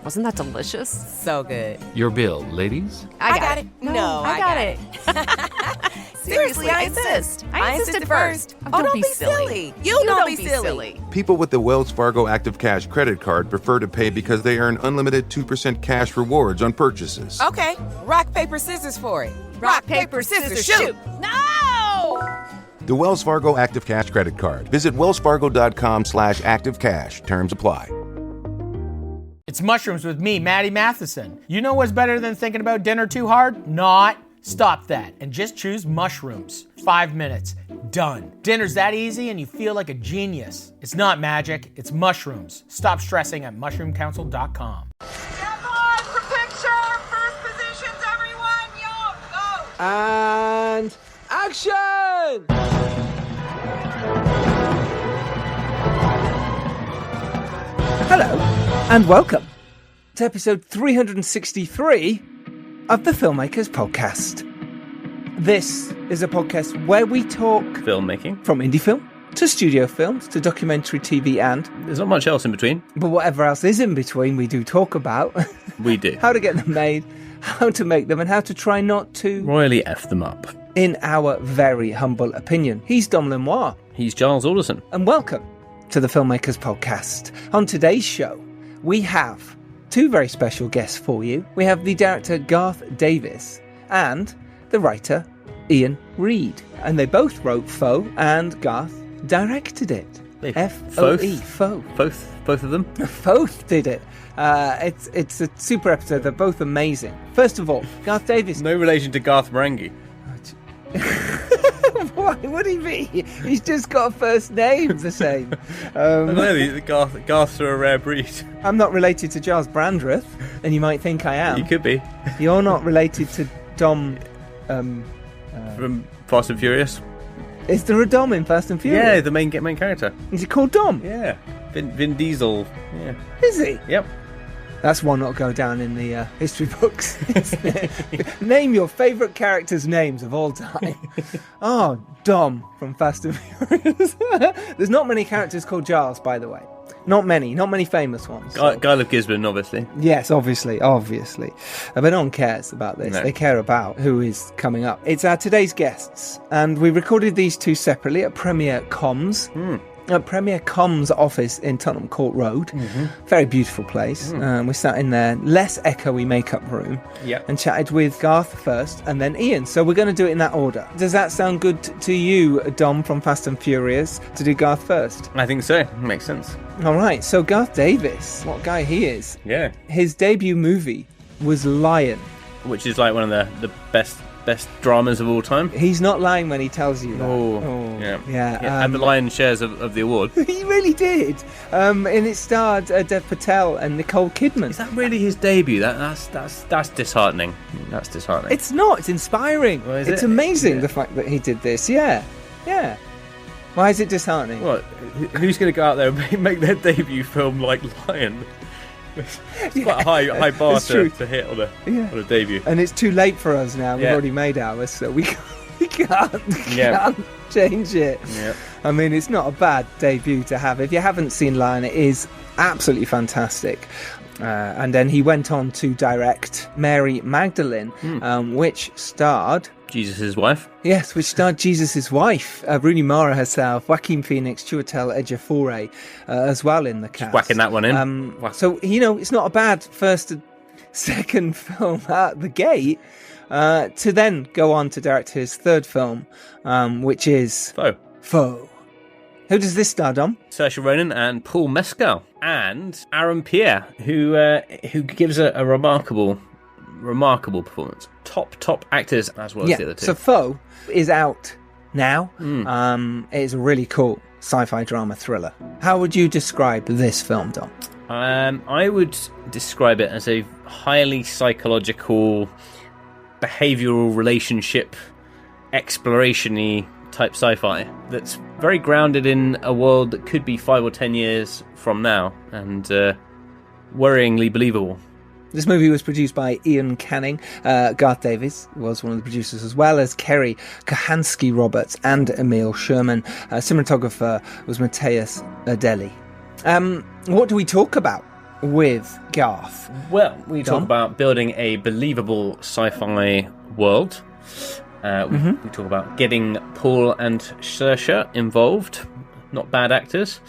Wasn't that delicious? So good. Your bill, ladies? I got it. No, I got it. Seriously, I insist. I insisted first. Oh, don't be silly. You don't be silly. People with the Wells Fargo Active Cash credit card prefer to pay because they earn unlimited 2% cash rewards on purchases. Okay, rock, paper, scissors for it. Rock, paper, scissors, shoot. No! The Wells Fargo Active Cash credit card. Visit wellsfargo.com/activecash. Terms apply. It's Mushrooms with me, Maddie Matheson. You know what's better than thinking about dinner too hard? Not. Stop that and just choose mushrooms. 5 minutes. Done. Dinner's that easy and you feel like a genius. It's not magic, it's mushrooms. Stop stressing at mushroomcouncil.com. Stand by for picture. First positions, everyone. Yo, go. And action! Hello, and welcome to episode 363 of the Filmmakers Podcast. This is a podcast where we talk filmmaking, from indie film to studio films to documentary TV, and there's not much else in between. But whatever else is in between, we do talk about. We do. How to get them made, how to make them, and how to try not to royally F them up. In our very humble opinion. He's Dom Lenoir. He's Giles Alderson. And welcome to the Filmmakers Podcast. On today's show, we have two very special guests for you. We have the director Garth Davis and the writer Iain Reid. And they both wrote Foe, and Garth directed it. F-O-E, Foe. Both of them? Both did it. It's a super episode. They're both amazing. First of all, Garth Davis. No relation to Garth Marenghi. What would he be? He's just got a first name the same. No, Garths are a rare breed. I'm not related to Giles Brandreth, and you might think I am. You could be. You're not related to Dom... from Fast and Furious. Is there a Dom in Fast and Furious? Yeah, the main character. Is he called Dom? Yeah. Vin Diesel. Yeah. Is he? Yep. That's one that'll go down in the history books. Name your favourite characters' names of all time. Oh, Dom from Fast and Furious. There's not many characters called Giles, by the way. Not many famous ones. So. Guy of Gisborne, obviously. Yes, obviously. But no one cares about this. No. They care about who is coming up. It's our today's guests, and we recorded these two separately at Premiere Comms. At Premiere Comms office in Tottenham Court Road. Mm-hmm. Very beautiful place. We sat in their less echoey makeup room and chatted with Garth first and then Iain. So we're going to do it in that order. Does that sound good to you, Dom from Fast and Furious, to do Garth first? I think so. Makes sense. All right. So Garth Davis, what guy he is. Yeah. His debut movie was Lion. Which is like one of the best dramas of all time. He's not lying when he tells you that. Yeah. And the lion's shares of the award. He really did. And it starred Dev Patel and Nicole Kidman. Is that really his debut? That's disheartening. That's disheartening. It's not. It's inspiring. Well, it's amazing the fact that he did this. Yeah. Why is it disheartening? What? Who's going to go out there and make their debut film like Lion? It's quite a high bar to hit on a debut. And it's too late for us now. We've already made ours, so we can't change it. Yep. I mean, it's not a bad debut to have. If you haven't seen Lion, it is absolutely fantastic. And then he went on to direct Mary Magdalene, which starred... Jesus' wife? Yes, which starred Jesus' wife, Rooney Mara herself, Joaquin Phoenix, Chiwetel Ejiofor, as well in the cast. Just whacking that one in. So, it's not a bad first and second film out the gate, to then go on to direct his third film, which is... Foe. Who does this star, Dom? Saoirse Ronan and Paul Mescal. And Aaron Pierre, who gives a remarkable performance. Top actors as well as the other two. So Foe is out now. It's a really cool sci-fi drama thriller. How would you describe this film, Dom? I would describe it as a highly psychological, behavioural relationship, exploration-y type sci-fi that's very grounded in a world that could be 5 or 10 years from now, and worryingly believable. This movie was produced by Ian Canning. Garth Davis was one of the producers, as well as Kerry Kohansky-Roberts and Emil Sherman. Cinematographer was Matthias Erdely. What do we talk about with Garth? Well, we Tom? talk about building a believable sci-fi world. We talk about getting Paul and Saoirse involved. Not bad actors.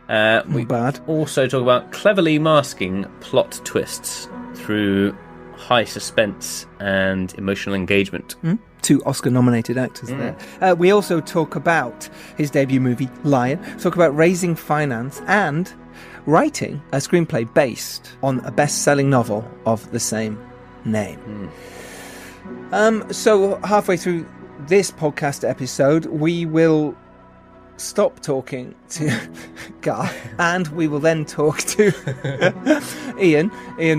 We also talk about cleverly masking plot twists through high suspense and emotional engagement. 2 Oscar-nominated actors there. We also talk about his debut movie, Lion. Talk about raising finance and writing a screenplay based on a best-selling novel of the same name. So halfway through this podcast episode, we will stop talking to Garth, and we will then talk to Iain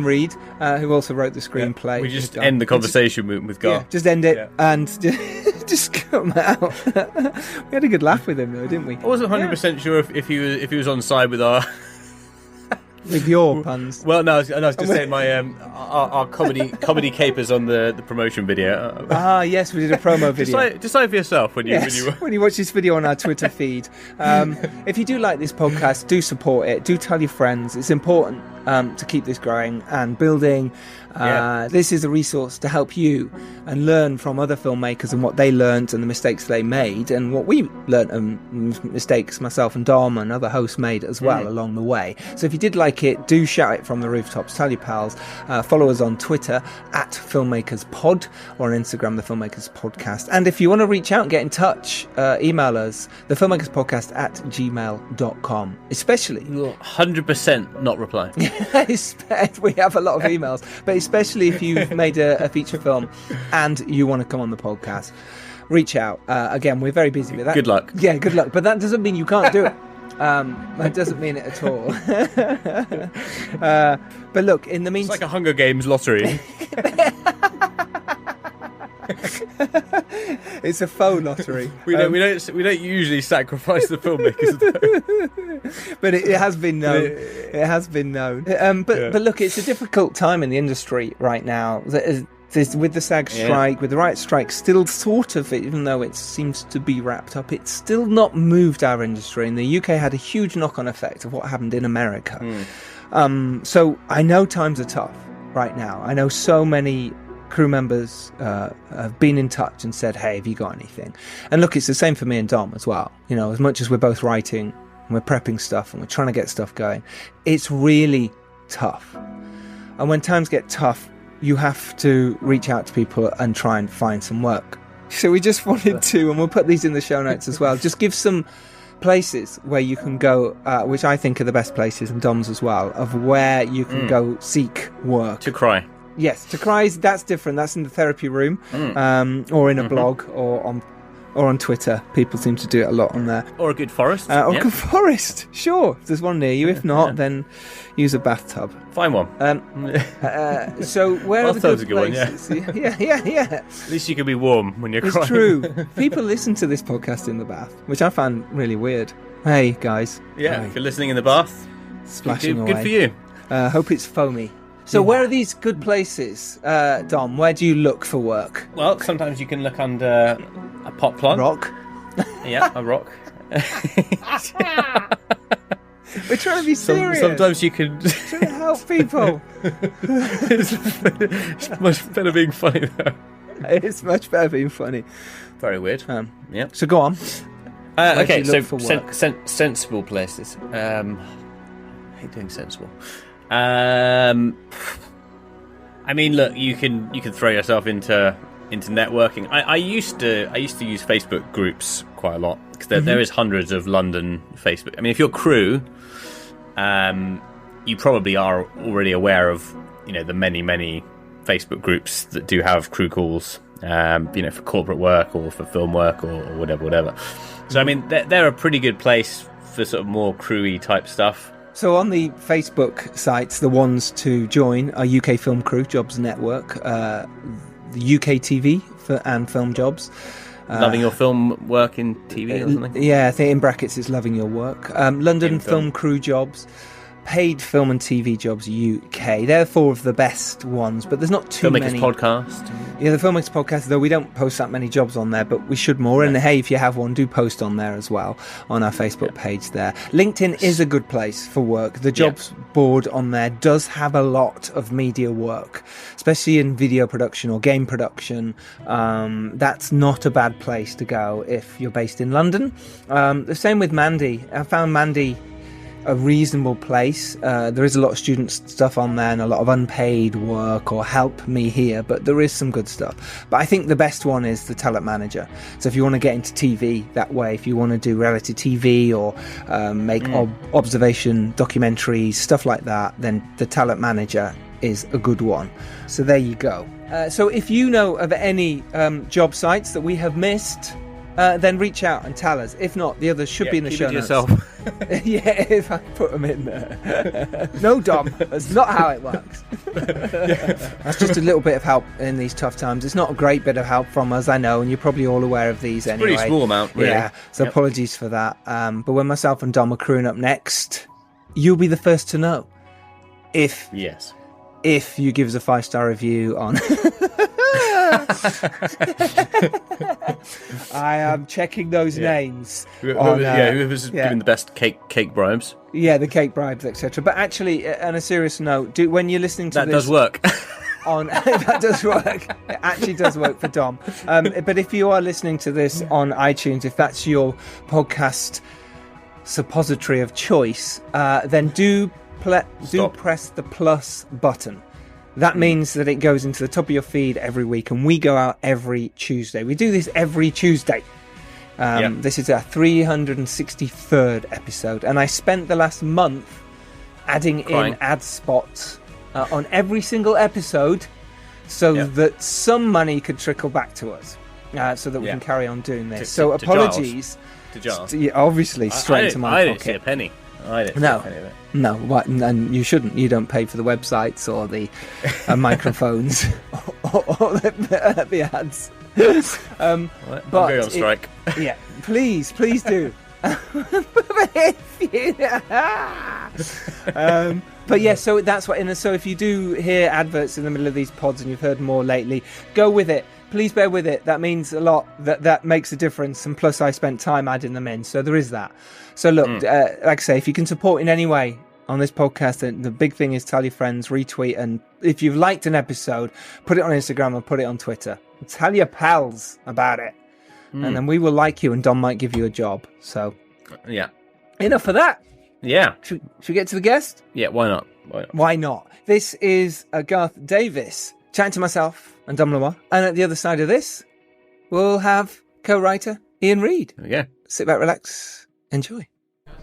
Reid, who also wrote the screenplay. We just end the conversation with Garth. Yeah, just end it and just come out. We had a good laugh with him, though, didn't we? I wasn't 100% sure if he was on side with our. With your puns. Well, no, I was just saying my our comedy capers on the promotion video. Yes, we did a promo video. Decide for yourself when you when you watch this video on our Twitter feed. If you do like this podcast, do support it. Do tell your friends. It's important to keep this growing and building. This is a resource to help you and learn from other filmmakers and what they learned and the mistakes they made and what we learned and mistakes myself and Dom and other hosts made as well along the way. So if you did like it, do shout it from the rooftops. Tell your pals. Follow us on Twitter at FilmmakersPod or on Instagram, The Filmmakers Podcast. And if you want to reach out and get in touch, email us, thefilmmakerspodcast@gmail.com. Especially 100% not reply. We have a lot of emails, but especially if you've made a feature film and you want to come on the podcast, reach out. Again, we're very busy with that. Good luck. Yeah, good luck. But that doesn't mean you can't do it. That doesn't mean it at all. But look, in the meantime, it's like a Hunger Games lottery. It's a faux lottery. We don't usually sacrifice the filmmakers, though. But it has been known. It has been known. But look, it's a difficult time in the industry right now. With the SAG strike, with the writer's strike still sort of, even though it seems to be wrapped up, it's still not moved our industry. And the UK had a huge knock-on effect of what happened in America. So I know times are tough right now. I know so many crew members have been in touch and said, hey, have you got anything? And look, it's the same for me and Dom as well. You know, as much as we're both writing and we're prepping stuff and we're trying to get stuff going, it's really tough. And when times get tough, you have to reach out to people and try and find some work. So we just wanted to, and we'll put these in the show notes as well, just give some places where you can go, which I think are the best places, and Dom's as well, of where you can go seek work. To cry. Yes, to cry, that's different. That's in the therapy room, or in a blog, or on Twitter. People seem to do it a lot on there. Or a good forest. Or a good forest, sure. If there's one near you. If not, then use a bathtub. Find one. So where are the good places? One, yeah. At least you can be warm when you're crying. It's true. People listen to this podcast in the bath, which I find really weird. Hey, guys. Yeah, if you're listening in the bath, splashing away. Good for you. Hope it's foamy. So where are these good places, Dom? Where do you look for work? Well, sometimes you can look under a pot plant. Rock? Yeah, a rock. We're trying to be serious. Sometimes you can... trying to help people. It's much better being funny, though. It's much better being funny. Very weird. Yeah. So go on. Okay, so sensible places. I hate doing sensible. I mean, look, you can throw yourself into networking. I used to use Facebook groups quite a lot because there is hundreds of London Facebook. I mean, if you're crew, you probably are already aware of the many Facebook groups that do have crew calls. For corporate work or for film work or whatever. So I mean, they're a pretty good place for sort of more crewy type stuff. So on the Facebook sites, the ones to join are UK Film Crew Jobs Network, the UK TV and Film Jobs. Loving Your Film Work in TV or something? Yeah, I think in brackets it's Loving Your Work. London Film Crew Jobs, Paid Film and TV Jobs UK. They're four of the best ones, but there's not too many. Filmmakers Podcast. Yeah, the Filmmakers Podcast, though we don't post that many jobs on there, but we should more. And hey, if you have one, do post on there as well, on our Facebook page there. LinkedIn is a good place for work. The jobs board on there does have a lot of media work, especially in video production or game production. That's not a bad place to go if you're based in London. The same with Mandy. I found Mandy a reasonable place. There is a lot of student stuff on there and a lot of unpaid work or help me here, but there is some good stuff. But I think the best one is the Talent Manager. So if you want to get into TV that way, if you want to do reality TV or make observation documentaries, stuff like that, then the Talent Manager is a good one. So there you go. So if you know of any job sites that we have missed, then reach out and tell us. If not, the others should be in the show notes. Yeah, if I put them in there. No, Dom, that's not how it works. That's just a little bit of help in these tough times. It's not a great bit of help from us, I know, and you're probably all aware of these anyway. Pretty small amount, really. Yeah, so apologies for that. But when myself and Dom are crewing up next, you'll be the first to know. If you give us a 5-star review on... I am checking those names. Whoever's giving the best cake bribes. Yeah, the cake bribes, etc. But actually, on a serious note, when you're listening to that this... does work. That does work. It actually does work for Dom. But if you are listening to this on iTunes, if that's your podcast suppository of choice, then do press the plus button. That means that it goes into the top of your feed every week, and we go out every Tuesday. We do this every Tuesday. This is our 363rd episode, and I spent the last month adding in ad spots on every single episode so that some money could trickle back to us, so that we can carry on doing this. So apologies. To Giles. Obviously, straight into my pocket. I didn't see a penny. No, and you shouldn't. You don't pay for the websites or the microphones or the ads. But I'm going on strike. Please do. But yeah, so that's what. So if you do hear adverts in the middle of these pods and you've heard more lately, go with it. Please bear with it. That means a lot. That makes a difference. And plus, I spent time adding them in, so there is that. So look, like I say, if you can support in any way on this podcast, then the big thing is tell your friends, retweet, and if you've liked an episode, put it on Instagram or put it on Twitter. Tell your pals about it, and then we will like you, and Dom might give you a job. So enough of that. Should we get to the guest? Why not? Why not? This is Garth Davis chatting to myself and Dom Lenoir, and at the other side of this, we'll have co-writer Iain Reid. Sit back, relax. Enjoy. How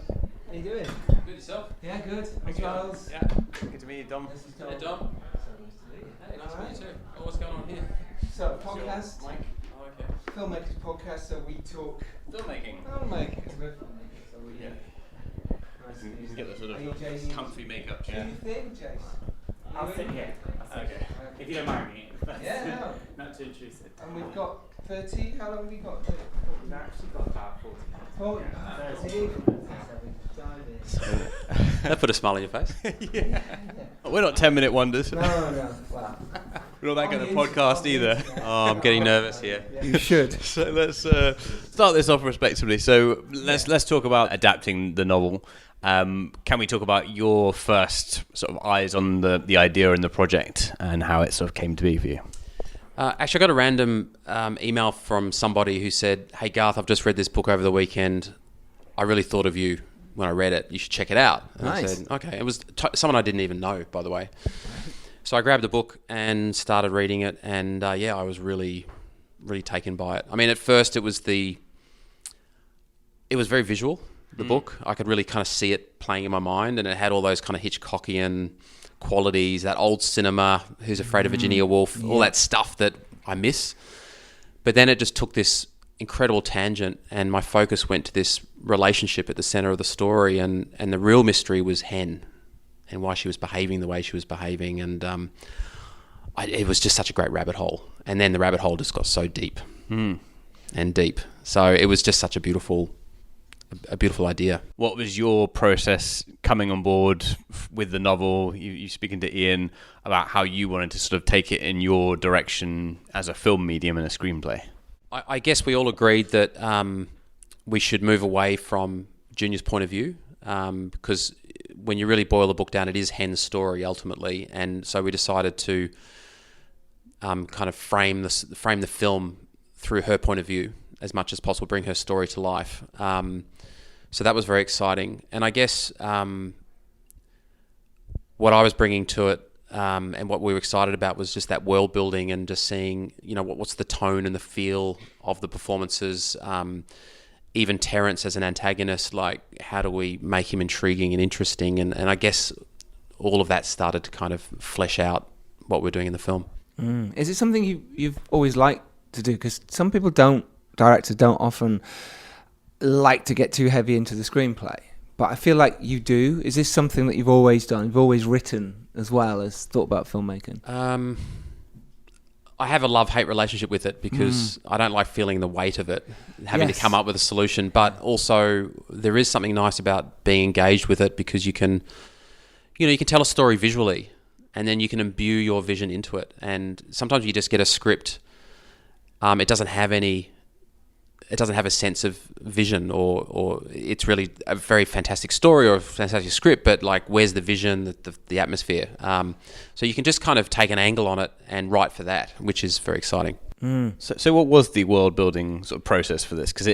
you doing? Good yourself? Yeah, good. Giles. Yeah. Good to meet you, Dom. Hey, Dom. So nice to meet you. Hey, nice to meet you too. Oh, what's going on here? So, podcast. Mike. Oh, okay. Filmmakers podcast, so we talk Filmmaking. Filmmakers. We're filmmakers, so we... Nice to You can get the sort of comfy makeup chair. What do you think, Jace? I'll sit here. Okay. If you don't mind me. Yeah, no. Not too intrusive. And we've got 30, how long have we got? We've actually got about 40 minutes. 40? Yeah, 30. That put a smile on your face. We're not 10-minute wonders. No. Wow. We're not that kind of podcast either. Oh, I'm getting nervous here. You should. So let's start this off respectably. So let's talk about adapting the novel. Can we talk about your first sort of eyes on the idea and the project and how it sort of came to be for you? Actually, I got a random email from somebody who said, "Hey Garth, I've just read this book over the weekend. I really thought of you when I read it. You should check it out." And nice. I said, "Okay." It was someone I didn't even know, by the way. So I grabbed the book and started reading it, and I was really, really taken by it. I mean, at first it was very visual. The book, I could really kind of see it playing in my mind, and it had all those kind of Hitchcockian qualities, that old cinema, Who's Afraid of Virginia Woolf, all that stuff that I miss. But then it just took this incredible tangent, and my focus went to this relationship at the center of the story, and the real mystery was Hen and why she was behaving the way she was behaving, and it was just such a great rabbit hole. And then the rabbit hole just got so deep and deep. So it was just such a beautiful a beautiful idea. What was your process coming on board with the novel? You speaking to Iain about how you wanted to sort of take it in your direction as a film medium and a screenplay. I guess we all agreed that we should move away from Junior's point of view, because when you really boil the book down, it is Hen's story ultimately, and so we decided to kind of frame the film through her point of view as much as possible, bring her story to life. So that was very exciting, and I guess what I was bringing to it and what we were excited about was just that world building and just seeing, what's the tone and the feel of the performances. Even Terence as an antagonist, like how do we make him intriguing and interesting? And I guess all of that started to kind of flesh out what we're doing in the film. Is it something you've always liked to do? Because some people directors don't often like to get too heavy into the screenplay. But I feel like you do. Is this something that you've always done? You've always written as well as thought about filmmaking? I have a love-hate relationship with it because I don't like feeling the weight of it, having to come up with a solution. But also, there is something nice about being engaged with it because you can tell a story visually, and then you can imbue your vision into it. And sometimes you just get a script. It doesn't have a sense of vision, or it's really a very fantastic story or a fantastic script, but like where's the vision, the atmosphere? So you can just kind of take an angle on it and write for that, which is very exciting. So what was the world building sort of process for this? Because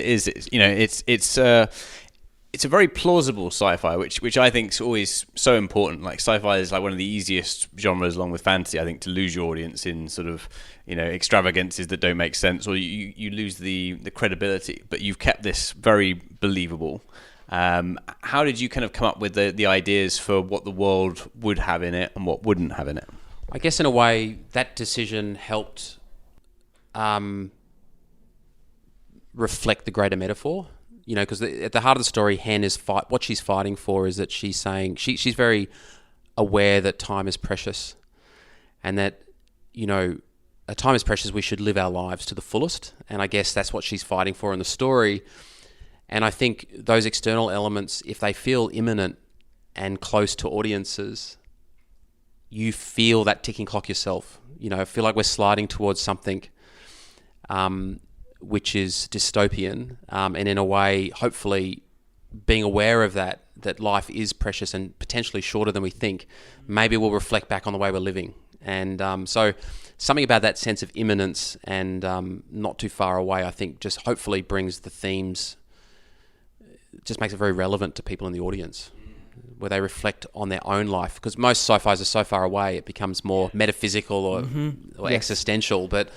it's a very plausible sci-fi, which I think is always so important. Like sci-fi is like one of the easiest genres, along with fantasy, I think, to lose your audience in sort of extravagances that don't make sense, or you lose the credibility. But you've kept this very believable. How did you kind of come up with the ideas for what the world would have in it and what wouldn't have in it? I guess in a way that decision helped reflect the greater metaphor. Because at the heart of the story, Hen is what she's fighting for is that she's saying she's very aware that time is precious, and that time is precious. We should live our lives to the fullest, and I guess that's what she's fighting for in the story. And I think those external elements, if they feel imminent and close to audiences, you feel that ticking clock yourself. I feel like we're sliding towards something which is dystopian, and in a way, hopefully, being aware of that life is precious and potentially shorter than we think, maybe we'll reflect back on the way we're living. And so something about that sense of imminence and not too far away, I think, just hopefully brings the themes, just makes it very relevant to people in the audience, where they reflect on their own life. Because most sci-fis are so far away, it becomes more metaphysical or existential, but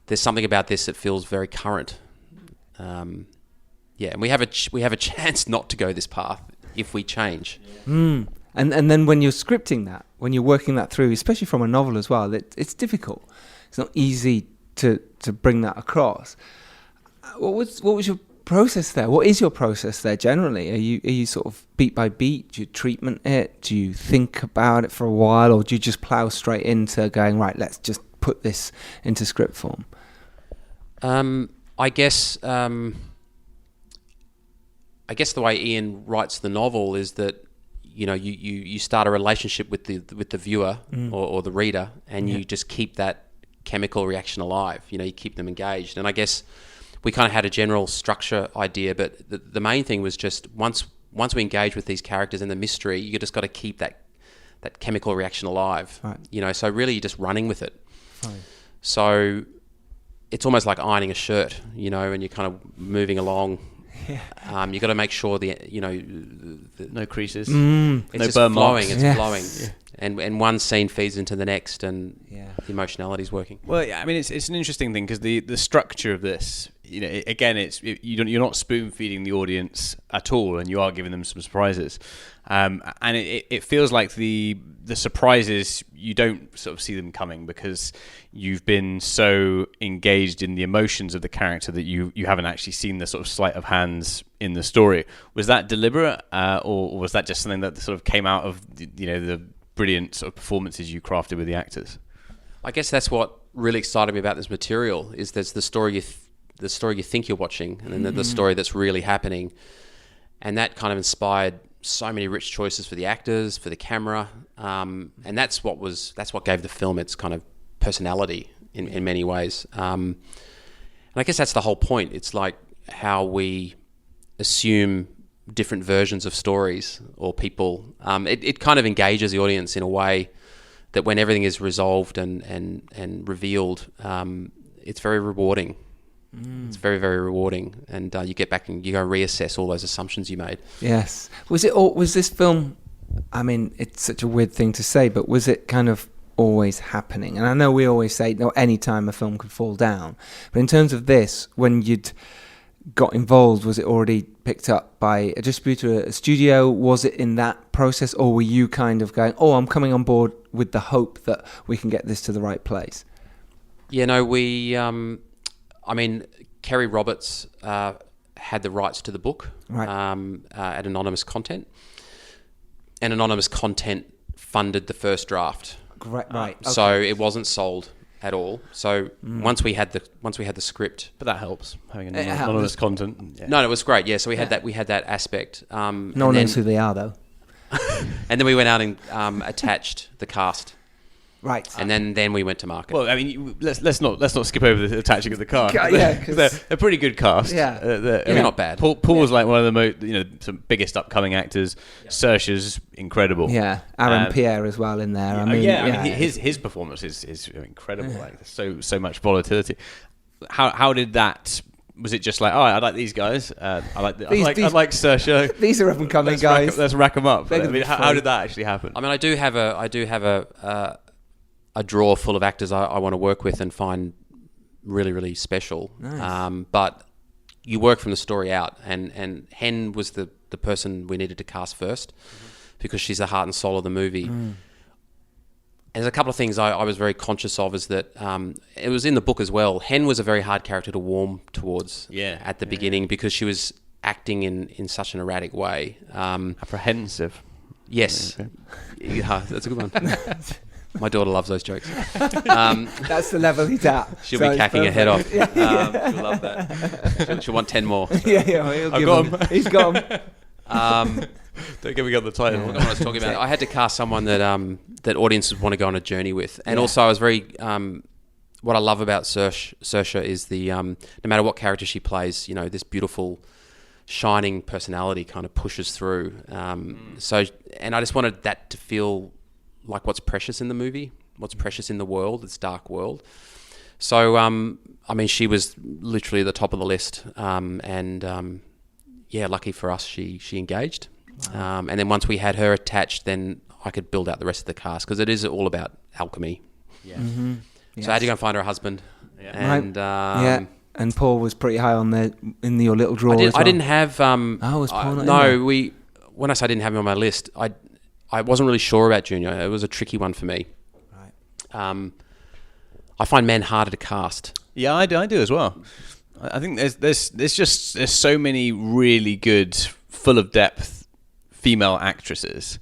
there's something about this that feels very current. And we have a chance not to go this path if we change. And then when you're scripting that, when you're working that through, especially from a novel as well, it's difficult. It's not easy to bring that across. What was your process there? What is your process there generally? Are you sort of beat by beat? Do you treatment it? Do you think about it for a while, or do you just plow straight into going, right, let's just put this into script form? I guess the way Iain writes the novel is that you start a relationship with the viewer or the reader, and you just keep that chemical reaction alive. You keep them engaged. And I guess we kind of had a general structure idea, but the main thing was just once we engage with these characters and the mystery, you just got to keep that chemical reaction alive. Right. So really you're just running with it. Fine. So it's almost like ironing a shirt, and you're kind of moving along. Yeah. You got to make sure no creases, it's no just burn flowing. marks. It's flowing, and one scene feeds into the next, and the emotionality is working. Well, yeah, I mean, it's an interesting thing because the structure of this, you're not spoon feeding the audience at all, and you are giving them some surprises. And it feels like the surprises, you don't sort of see them coming because you've been so engaged in the emotions of the character that you haven't actually seen the sort of sleight of hands in the story. Was that deliberate, or was that just something that sort of came out of the brilliant sort of performances you crafted with the actors? I guess that's what really excited me about this material is there's the story the story you think you're watching, and then the story that's really happening. And that kind of inspired so many rich choices for the actors, for the camera, and that's what gave the film its kind of personality in many ways. And I guess that's the whole point. It's like how we assume different versions of stories or people. It kind of engages the audience in a way that when everything is resolved and revealed, it's very rewarding. It's very, very rewarding, and you get back and you go reassess all those assumptions you made. Yes. Was this film, I mean, it's such a weird thing to say, but was it kind of always happening? And I know we always say, no, any time a film could fall down. But in terms of this, when you'd got involved, was it already picked up by a distributor, a studio? Was it in that process, or were you kind of going, I'm coming on board with the hope that we can get this to the right place? Yeah, no, we... I mean, Kerry Roberts had the rights to the book at Anonymous Content, and Anonymous Content funded the first draft. Right. Okay. So it wasn't sold at all. So once we had the script, But that helps, having anonymous content. Yeah. No, it was great. Yeah, so we had that aspect. No one knows who they are, though. And then we went out and attached the cast. Right, and then we went to market. Well, I mean, let's not skip over the attaching of the cast. Yeah, because they're a pretty good cast. Yeah, they're not bad. Paul's like one of the most, biggest upcoming actors. Saoirse's incredible. Yeah, Aaron Pierre as well in there. I mean, his performance is incredible. Like so much volatility. How did that? Was it just like, I like these guys. I like Saoirse. These are up and coming guys. Let's rack them up. I mean, how did that actually happen? I mean, I do have a drawer full of actors I want to work with and find really, really special. Nice. But you work from the story out, and Hen was the person we needed to cast first because she's the heart and soul of the movie. And there's a couple of things I was very conscious of, is that it was in the book as well. Hen was a very hard character to warm towards at the beginning because she was acting in such an erratic way. Apprehensive. Yes. Yeah, that's a good one. My daughter loves those jokes. That's the level he's at. She'll be cacking her head off. She'll love that. She'll want 10 more. I've got him. He's got him. Don't get me on the title. What I was talking about. I had to cast someone that audiences want to go on a journey with, and also I was very. What I love about Saoirse is no matter what character she plays, this beautiful, shining personality kind of pushes through. So, and I just wanted that to feel like what's precious in the movie, what's precious in the world, this dark world. So, I mean, she was literally at the top of the list, and lucky for us, she engaged. Wow. And then once we had her attached, then I could build out the rest of the cast, because it is all about alchemy. Yeah. Mm-hmm. Yes. So I had to go and find her a husband. Yeah. And and Paul was pretty high on in your little drawer. I didn't have. Was Paul not in there? When I say I didn't have him on my list, I wasn't really sure about Junior. It was a tricky one for me. Right. I find men harder to cast. Yeah, I do as well. I think there's so many really good, full of depth female actresses,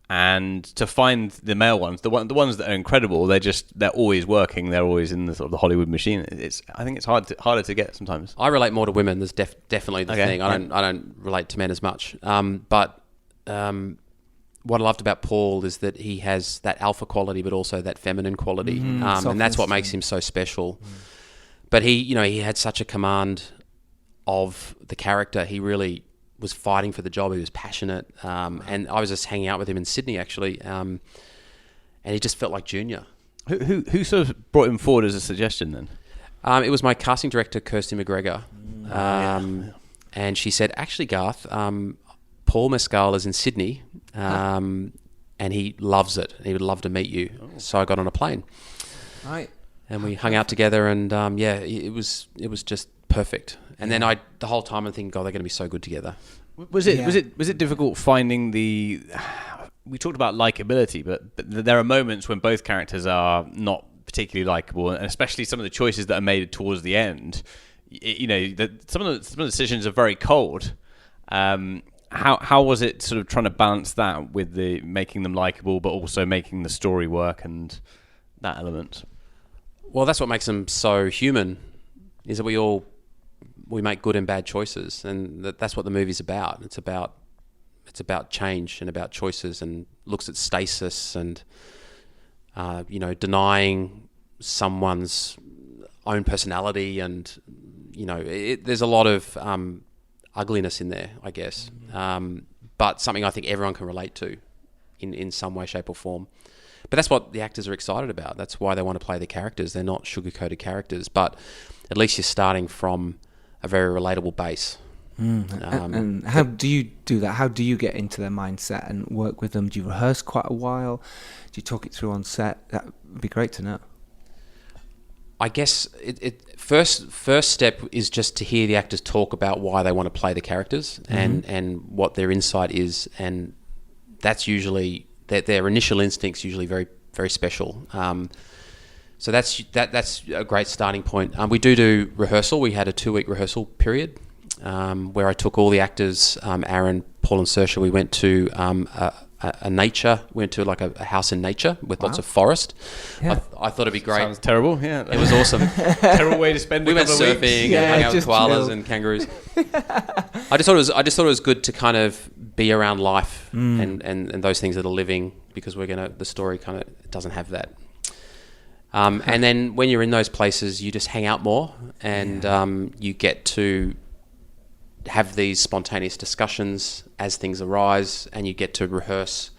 and to find the male ones, the ones that are incredible, they're always working. They're always in the sort of the Hollywood machine. I think it's harder to get sometimes. I relate more to women. There's definitely the thing. I don't relate to men as much. But what I loved about Paul is that he has that alpha quality, but also that feminine quality, and that's what makes him so special. But he had such a command of the character. He really was fighting for the job. He was passionate, and I was just hanging out with him in Sydney actually, and he just felt like Junior. Who sort of brought him forward as a suggestion then? It was my casting director, Kirsty McGregor, and she said, actually, Garth, Paul Mescal is in Sydney, and he loves it. He would love to meet you. So I got on a plane, right, and we hung out together, and it was just perfect. And then the whole time I'm thinking, God, they're going to be so good together. Was it difficult finding the? We talked about likability, but there are moments when both characters are not particularly likable, and especially some of the choices that are made towards the end. Some of the decisions are very cold. How was it sort of trying to balance that with the making them likable, but also making the story work and that element? Well, that's what makes them so human, is that we all we make good and bad choices, and that's what the movie's about. It's about change and about choices, and looks at stasis and denying someone's own personality, and there's a lot of ugliness in there, I guess, but something I think everyone can relate to in some way, shape or form. But that's what the actors are excited about. That's why they want to play the characters. They're not sugar-coated characters, but at least you're starting from a very relatable base. And how do you do that? How do you get into their mindset and work with them? Do you rehearse quite a while? Do you talk it through on set? That would be great to know. I guess first step is just to hear the actors talk about why they want to play the characters and what their insight is, and that's usually their initial instincts usually very, very special. So that's a great starting point. We do rehearsal. We had a 2-week rehearsal period where I took all the actors, Aaron, Paul and Saoirse. We went to like a house in nature with lots of forest. Yeah. I thought it'd be great. Sounds terrible. Yeah, it was awesome. Terrible way to spend. We went surfing and hung out with koalas and kangaroos. I just thought it was good to kind of be around life and those things that are living, because the story kind of doesn't have that. And then when you're in those places, you just hang out more, and you get to have these spontaneous discussions as things arise, and you get to rehearse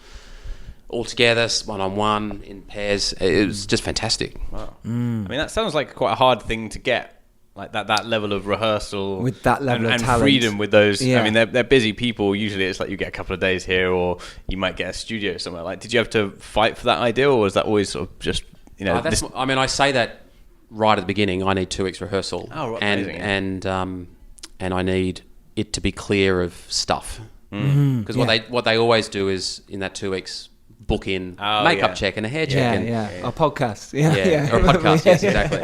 all together, one-on-one, in pairs. It was just fantastic. Wow. I mean, that sounds like quite a hard thing to get, like that level of rehearsal with that level of talent, freedom with those. I mean, they're busy people. Usually it's like you get a couple of days here, or you might get a studio somewhere. Like, did you have to fight for that idea, or was that always sort of just I say that right at the beginning. I need 2 weeks rehearsal, and I need it to be clear of stuff, because what they always do is in that 2 weeks book in makeup check and a hair check, a podcast, or a podcast, yes, exactly.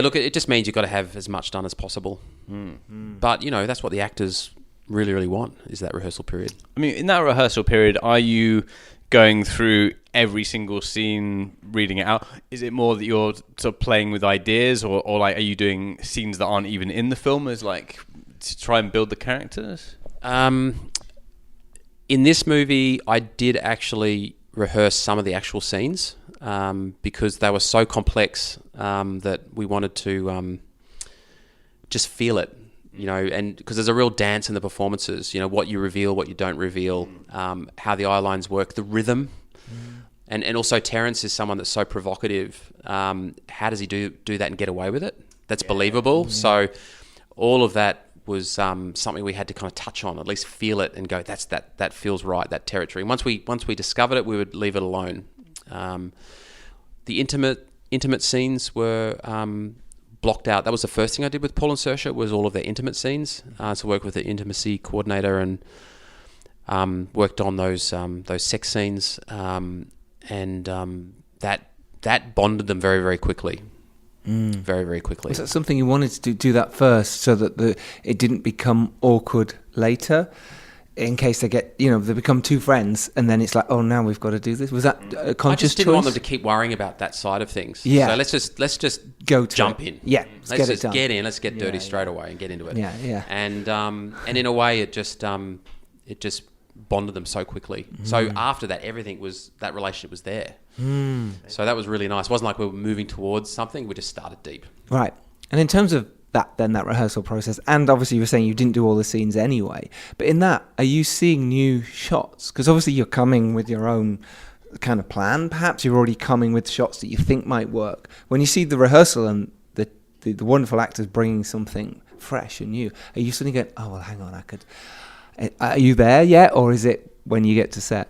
Look, it just means you've got to have as much done as possible, but that's what the actors really, really want, is that rehearsal period. I mean, in that rehearsal period, are you going through every single scene, reading it out? Is it more that you're sort of playing with ideas, or like, are you doing scenes that aren't even in the film as like to try and build the characters? In this movie, I did actually rehearse some of the actual scenes because they were so complex that we wanted to just feel it. And because there's a real dance in the performances, what you reveal, what you don't reveal, how the eye lines work, the rhythm. And also Terence is someone that's so provocative. How does he do that and get away with it? That's believable. So all of that was something we had to kind of touch on, at least feel it and go, that feels right, that territory. And once we discovered it, we would leave it alone. The intimate scenes were blocked out. That was the first thing I did with Paul and Saoirse, was all of their intimate scenes. So work with the intimacy coordinator and worked on those sex scenes, and that bonded them very, very quickly. Very, very quickly. Was that something you wanted to do that first, so that it didn't become awkward later? In case they they become two friends, and then it's like, oh, now we've got to do this. Was that a conscious choice? I just didn't want them to keep worrying about that side of things. Yeah. So let's just jump in. Yeah. Let's get in. Let's get dirty straight away and get into it. Yeah, yeah. And in a way, it just bonded them so quickly. So after that, that relationship was there. So that was really nice. It wasn't like we were moving towards something. We just started deep. Right. And in terms of that rehearsal process, and obviously you were saying you didn't do all the scenes anyway, but in that, are you seeing new shots? Because obviously you're coming with your own kind of plan. Perhaps you're already coming with shots that you think might work. When you see the rehearsal and the wonderful actors bringing something fresh and new, are you suddenly going, oh, well, hang on, are you there yet? Or is it when you get to set?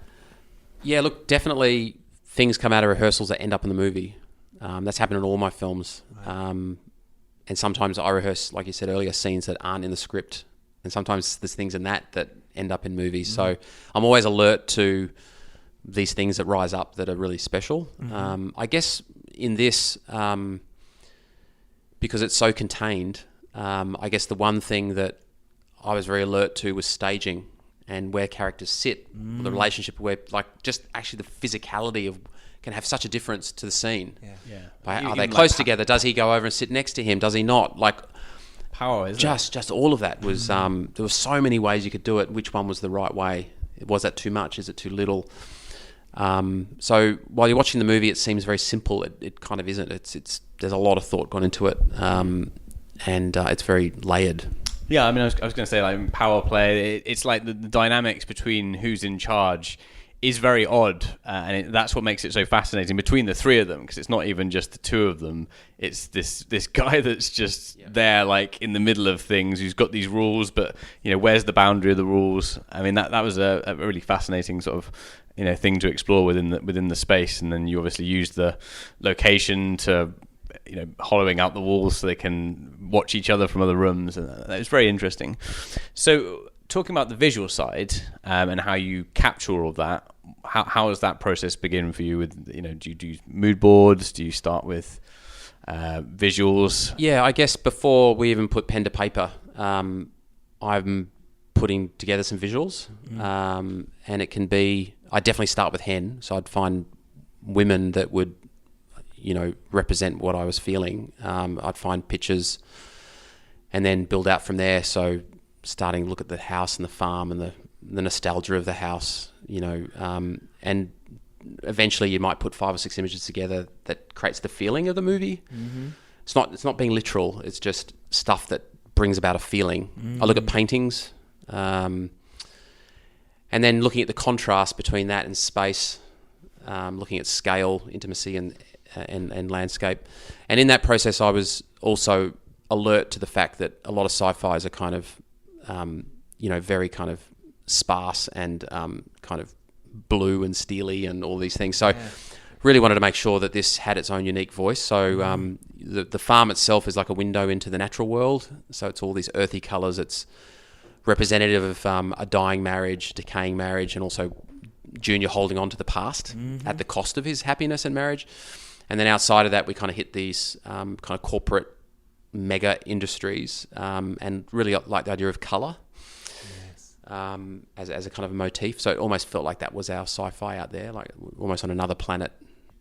Yeah, look, definitely things come out of rehearsals that end up in the movie. That's happened in all my films. And sometimes I rehearse, like you said earlier, scenes that aren't in the script. And sometimes there's things in that end up in movies. So I'm always alert to these things that rise up that are really special. I guess in this, because it's so contained, I guess the one thing that I was very alert to was staging and where characters sit, the relationship where, like, just actually the physicality of can have such a difference to the scene. Are they close together? Does he go over and sit next to him? Does he not? Like, power, isn't it? Just all of that was there were so many ways you could do it. Which one was the right way? Was that too much? Is it too little? So while you're watching the movie, it seems very simple. It kind of isn't. It's there's a lot of thought gone into it, and it's very layered. Yeah, I mean, I was going to say, like, power play. It's like the dynamics between who's in charge is very odd, and that's what makes it so fascinating between the three of them, because it's not even just the two of them. It's this guy that's just there, like, in the middle of things, who's got these rules, but, you know, where's the boundary of the rules? I mean, that was a really fascinating sort of, you know, thing to explore within the space. And then you obviously use the location to, you know, hollowing out the walls so they can watch each other from other rooms, and it's very interesting. So, talking about the visual side and how you capture all of that, how does that process begin for you? With, you know, do you do mood boards? Do you start with visuals? Yeah, I guess before we even put pen to paper, I'm putting together some visuals, and it can be. I definitely start with hen, so I'd find women that would, you know, represent what I was feeling. I'd find pictures, and then build out from there. So, starting to look at the house and the farm and the nostalgia of the house, you know, and eventually you might put 5 or 6 images together that creates the feeling of the movie. It's not being literal. It's just stuff that brings about a feeling. I look at paintings, and then looking at the contrast between that and space, looking at scale, intimacy, and landscape. And in that process, I was also alert to the fact that a lot of sci-fis are kind of, you know, very kind of sparse and kind of blue and steely and all these things. So really wanted to make sure that this had its own unique voice. So the farm itself is like a window into the natural world. So it's all these earthy colours. It's representative of a dying marriage, decaying marriage, and also Junior holding on to the past at the cost of his happiness and marriage. And then outside of that, we kind of hit these kind of corporate mega industries, and really like the idea of colour as a kind of a motif. So it almost felt like that was our sci-fi out there, like almost on another planet.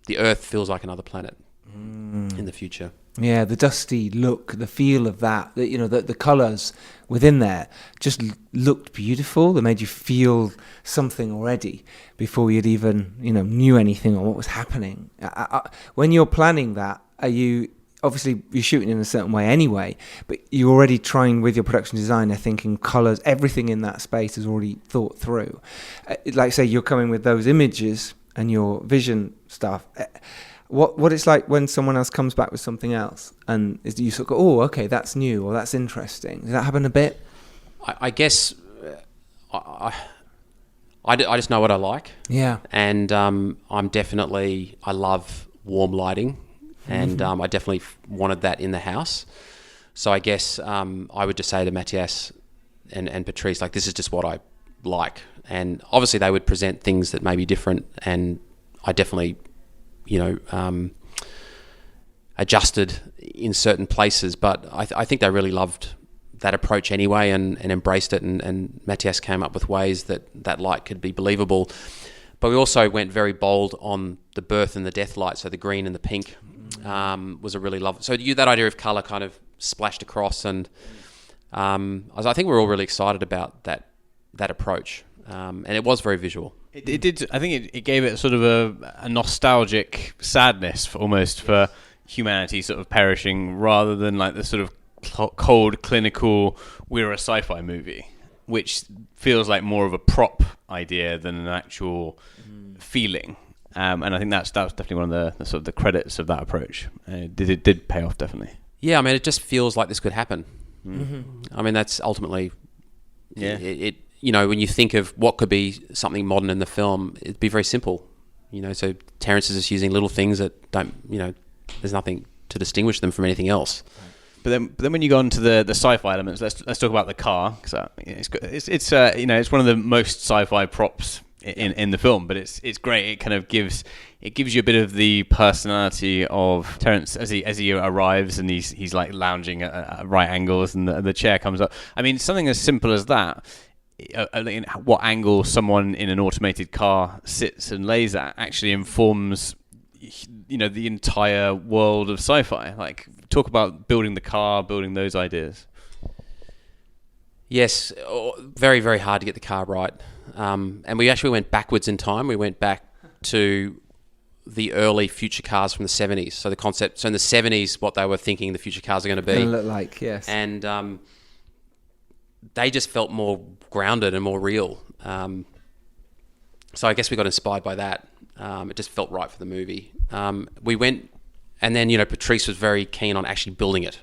The Earth feels like another planet in the future. Yeah, the dusty look, the feel of that, you know, the colours within there just looked beautiful. They made you feel something already before you'd even, you know, knew anything or what was happening. When you're planning that, obviously you're shooting in a certain way anyway, but you're already trying with your production designer, thinking colours, everything in that space is already thought through. Like, say, you're coming with those images and your vision stuff. What it's like when someone else comes back with something else and you sort of go, oh, okay, that's new or that's interesting. Does that happen a bit? I guess I just know what I like. Yeah. And I love warm lighting, and I definitely wanted that in the house. So I guess I would just say to Matthias and Patrice, like, this is just what I like. And obviously they would present things that may be different, and I definitely, you know, adjusted in certain places, but I think they really loved that approach anyway and embraced it, and Matthias came up with ways that light could be believable. But we also went very bold on the birth and the death light, so the green and the pink was a really lovely. So that idea of colour kind of splashed across, and I think we're all really excited about that approach, and it was very visual. It did. I think it gave it sort of a nostalgic sadness for humanity sort of perishing, rather than like the sort of cold, clinical, we're a sci-fi movie, which feels like more of a prop idea than an actual feeling. And I think that was definitely one of the sort of the credits of that approach. It did pay off, definitely. Yeah, I mean, it just feels like this could happen. I mean, that's ultimately it. You know, when you think of what could be something modern in the film, it'd be very simple. You know, so Terrence is just using little things that don't, you know, there's nothing to distinguish them from anything else. But then when you go on to the sci-fi elements, let's talk about the car, because it's you know, it's one of the most sci-fi props in the film, but it's great. It kind of gives you a bit of the personality of Terrence as he arrives, and he's like lounging at right angles, and the chair comes up. I mean, something as simple as that what angle someone in an automated car sits and lays at actually informs, the entire world of sci-fi. Like, talk about building the car, building those ideas. Yes, very, very hard to get the car right. And we actually went backwards in time. We went back to the early future cars from the 70s. So the concept, in the 70s, what they were thinking the future cars are going to be. Going to look like, yes. And they just felt more grounded and more real. So I guess we got inspired by that. It just felt right for the movie. We went, and then, Patrice was very keen on actually building it.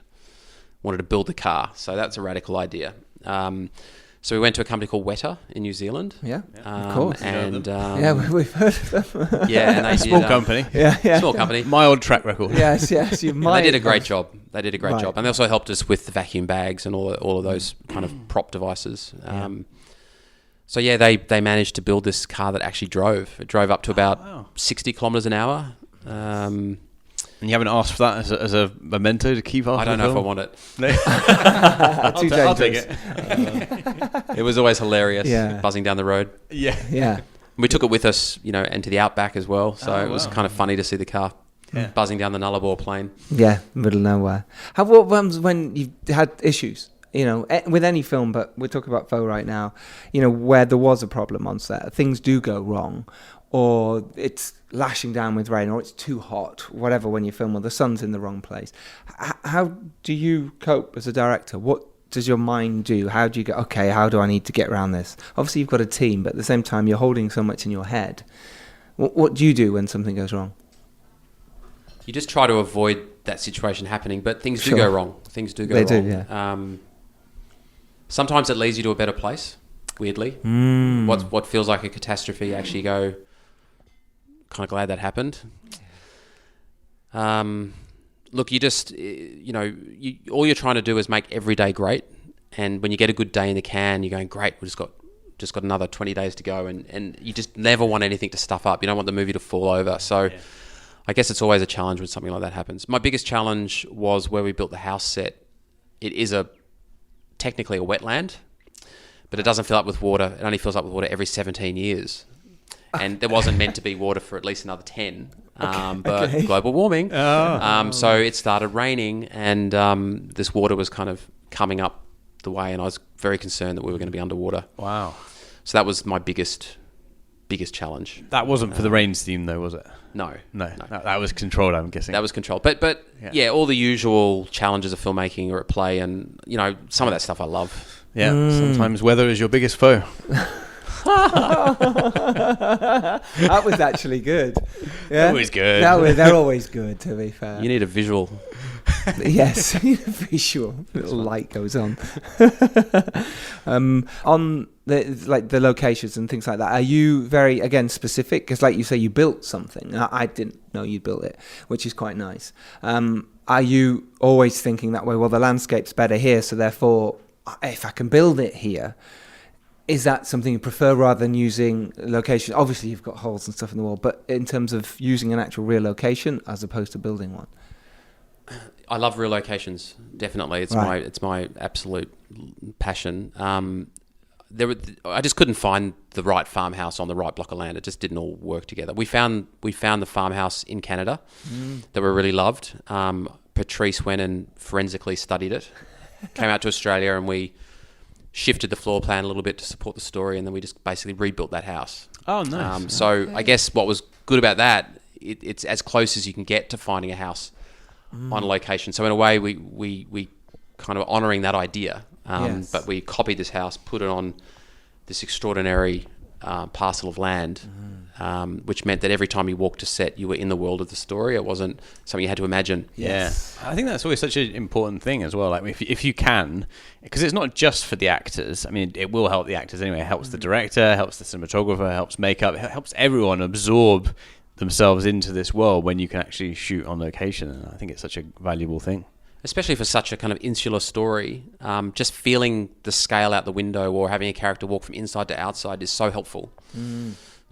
Wanted to build the car. So that's a radical idea. So we went to a company called Weta in New Zealand. Yeah, of course. And we've heard of them. Yeah, and they Small did, company. Yeah. Small company. My old track record. Yes, you might. They did a great job. They did a great Right. job, and they also helped us with the vacuum bags and all of those kind of prop devices. So yeah, they managed to build this car that actually drove. It drove up to about 60 kilometers an hour. And you haven't asked for that as a memento to keep after I don't the know if I film? want it. Too I'll take dangerous. it. It was always hilarious, Yeah. buzzing down the road. Yeah. We took it with us, into the outback as well. So it was kind of funny to see the car buzzing down the Nullarbor plain. Yeah, middle of nowhere. What when you've had issues, with any film, but we're talking about Foe right now, where there was a problem on set, things do go wrong, or it's lashing down with rain, or it's too hot, whatever, when you film, or the sun's in the wrong place. How do you cope as a director? What does your mind do? How do you go, okay, how do I need to get around this? Obviously, you've got a team, but at the same time, you're holding so much in your head. What do you do when something goes wrong? You just try to avoid that situation happening, but things do Sure. go wrong. Things do go They wrong. do, yeah. Sometimes it leads you to a better place, weirdly. What feels like a catastrophe, you actually go, kind of glad that happened. Look, you just, all you're trying to do is make every day great. And when you get a good day in the can, you're going, great, we've just got another 20 days to go. And you just never want anything to stuff up. You don't want the movie to fall over. So I guess it's always a challenge when something like that happens. My biggest challenge was where we built the house set. It is technically a wetland, but it doesn't fill up with water. It only fills up with water every 17 years. And there wasn't meant to be water for at least another 10. But global warming. So it started raining, and this water was kind of coming up the way, and I was very concerned that we were going to be underwater. Wow. So that was my biggest challenge. That wasn't for the rain steam, though, was it? No. That was controlled, I'm guessing. That was controlled. But yeah, all the usual challenges of filmmaking are at play, and, some of that stuff I love. Yeah, sometimes weather is your biggest foe. That was actually good. Yeah? Always good. They're always good, to be fair. You need a visual. Yes, visual. Little light goes on. On the locations and things like that, are you very, again, specific? Because like you say, you built something. I didn't know you built it, which is quite nice. Are you always thinking that way? Well, the landscape's better here, so therefore, if I can build it here, is that something you prefer rather than using location? Obviously, you've got holes and stuff in the wall, but in terms of using an actual real location as opposed to building one? I love real locations, definitely. It's my absolute passion. I just couldn't find the right farmhouse on the right block of land. It just didn't all work together. We found the farmhouse in Canada that we really loved. Patrice went and forensically studied it, came out to Australia, and we shifted the floor plan a little bit to support the story, and then we just basically rebuilt that house. Oh, nice. So I guess what was good about that, it's as close as you can get to finding a house on location. So in a way, we kind of honouring that idea, but we copied this house, put it on this extraordinary parcel of land, which meant that every time you walked to set, you were in the world of the story. It wasn't something you had to imagine. Yes. I think that's always such an important thing as well. Like if you can, because it's not just for the actors. I mean, it will help the actors anyway. It helps the director, helps the cinematographer, helps makeup, it helps everyone absorb themselves into this world when you can actually shoot on location. And I think it's such a valuable thing. Especially for such a kind of insular story, just feeling the scale out the window or having a character walk from inside to outside is so helpful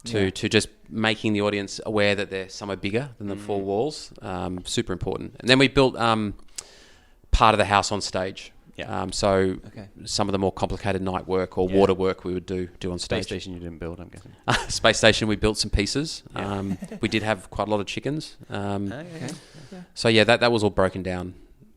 to just making the audience aware that they're somewhere bigger than the four walls. Super important. And then we built part of the house on stage. Yeah. So some of the more complicated night work or water work we would do on stage. Space station you didn't build, I'm guessing. Space station, we built some pieces. Yeah. We did have quite a lot of chickens. So yeah, that was all broken down.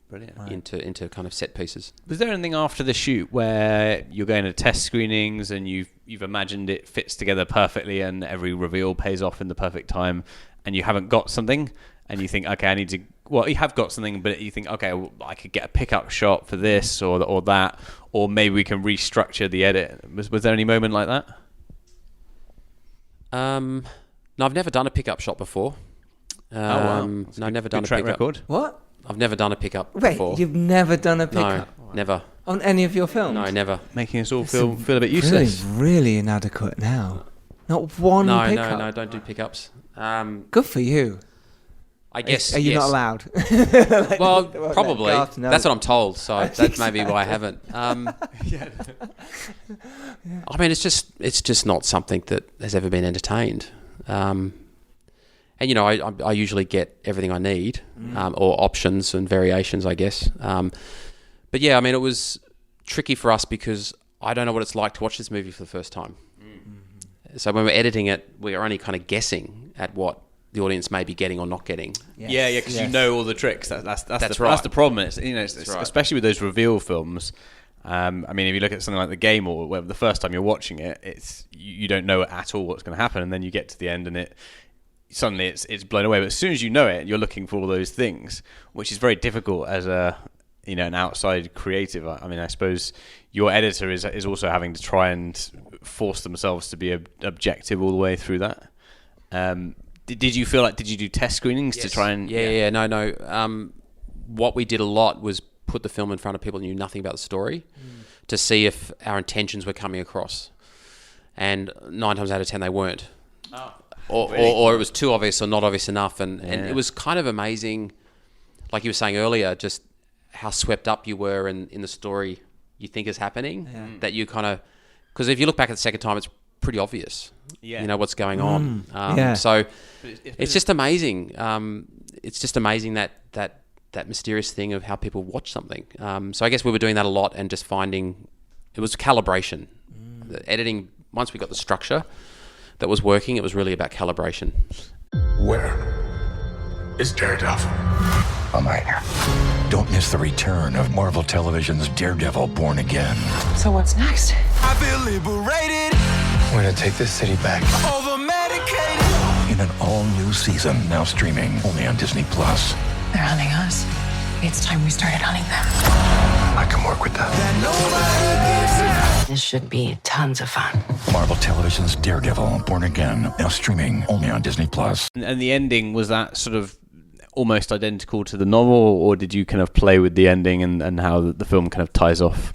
Brilliant. Into kind of set pieces. Was there anything after the shoot where you're going to test screenings and you've imagined it fits together perfectly and every reveal pays off in the perfect time, and you haven't got something and you think, okay, I need to... Well, you have got something, but you think, okay, well, I could get a pickup shot for this or that, or maybe we can restructure the edit. Was there any moment like that? No, I've never done a pickup shot before. Wow. No, I've never done a track pickup. record. What? I've never done a pickup Wait, before. you've never done a No, pickup never. on any of your films? No, never. Making us all feel a bit useless. Really inadequate now. Not one pickup. No, don't do pickups. Good for you. I guess. Are you yes. not allowed? Well, probably. Garth knows. That's what I'm told. So that's maybe why I haven't. I mean, it's just not something that has ever been entertained. And you know, I usually get everything I need, or options and variations, I guess. But yeah, I mean, it was tricky for us because I don't know what it's like to watch this movie for the first time. So when we're editing it, we're only kind of guessing at what the audience may be getting or not getting. Yeah, because you know all the tricks. That's right. That's the problem. It's, you know, That's right. especially with those reveal films. I mean, if you look at something like The Game, or where the first time you're watching it, it's you don't know at all what's going to happen, and then you get to the end and suddenly it's blown away. But as soon as you know it, you're looking for all those things, which is very difficult as an outside creative. I mean, I suppose your editor is also having to try and force themselves to be objective all the way through that. Did you feel like, did you do test screenings to try and... No. What we did a lot was put the film in front of people who knew nothing about the story to see if our intentions were coming across. And 9 times out of 10, they weren't. Oh, or it was too obvious or not obvious enough. And it was kind of amazing, like you were saying earlier, just how swept up you were in the story you think is happening. Yeah. That you kind of... Because if you look back at the second time, it's pretty obvious. Yeah. You know what's going on. So it's just amazing. It's just amazing that mysterious thing of how people watch something. So I guess we were doing that a lot and just finding... It was calibration. The editing, once we got the structure that was working, it was really about calibration. Where is Daredevil? I'm right here. Don't miss the return of Marvel Television's Daredevil Born Again. So what's next? I feel liberated. We're gonna take this city back. Over medicated. In an all-new season, now streaming only on Disney+. They're hunting us. It's time we started hunting them. I can work with that. This should be tons of fun. Marvel Television's Daredevil Born Again, now streaming only on Disney+. And the ending, was that sort of almost identical to the novel, or did you kind of play with the ending and how the film kind of ties off?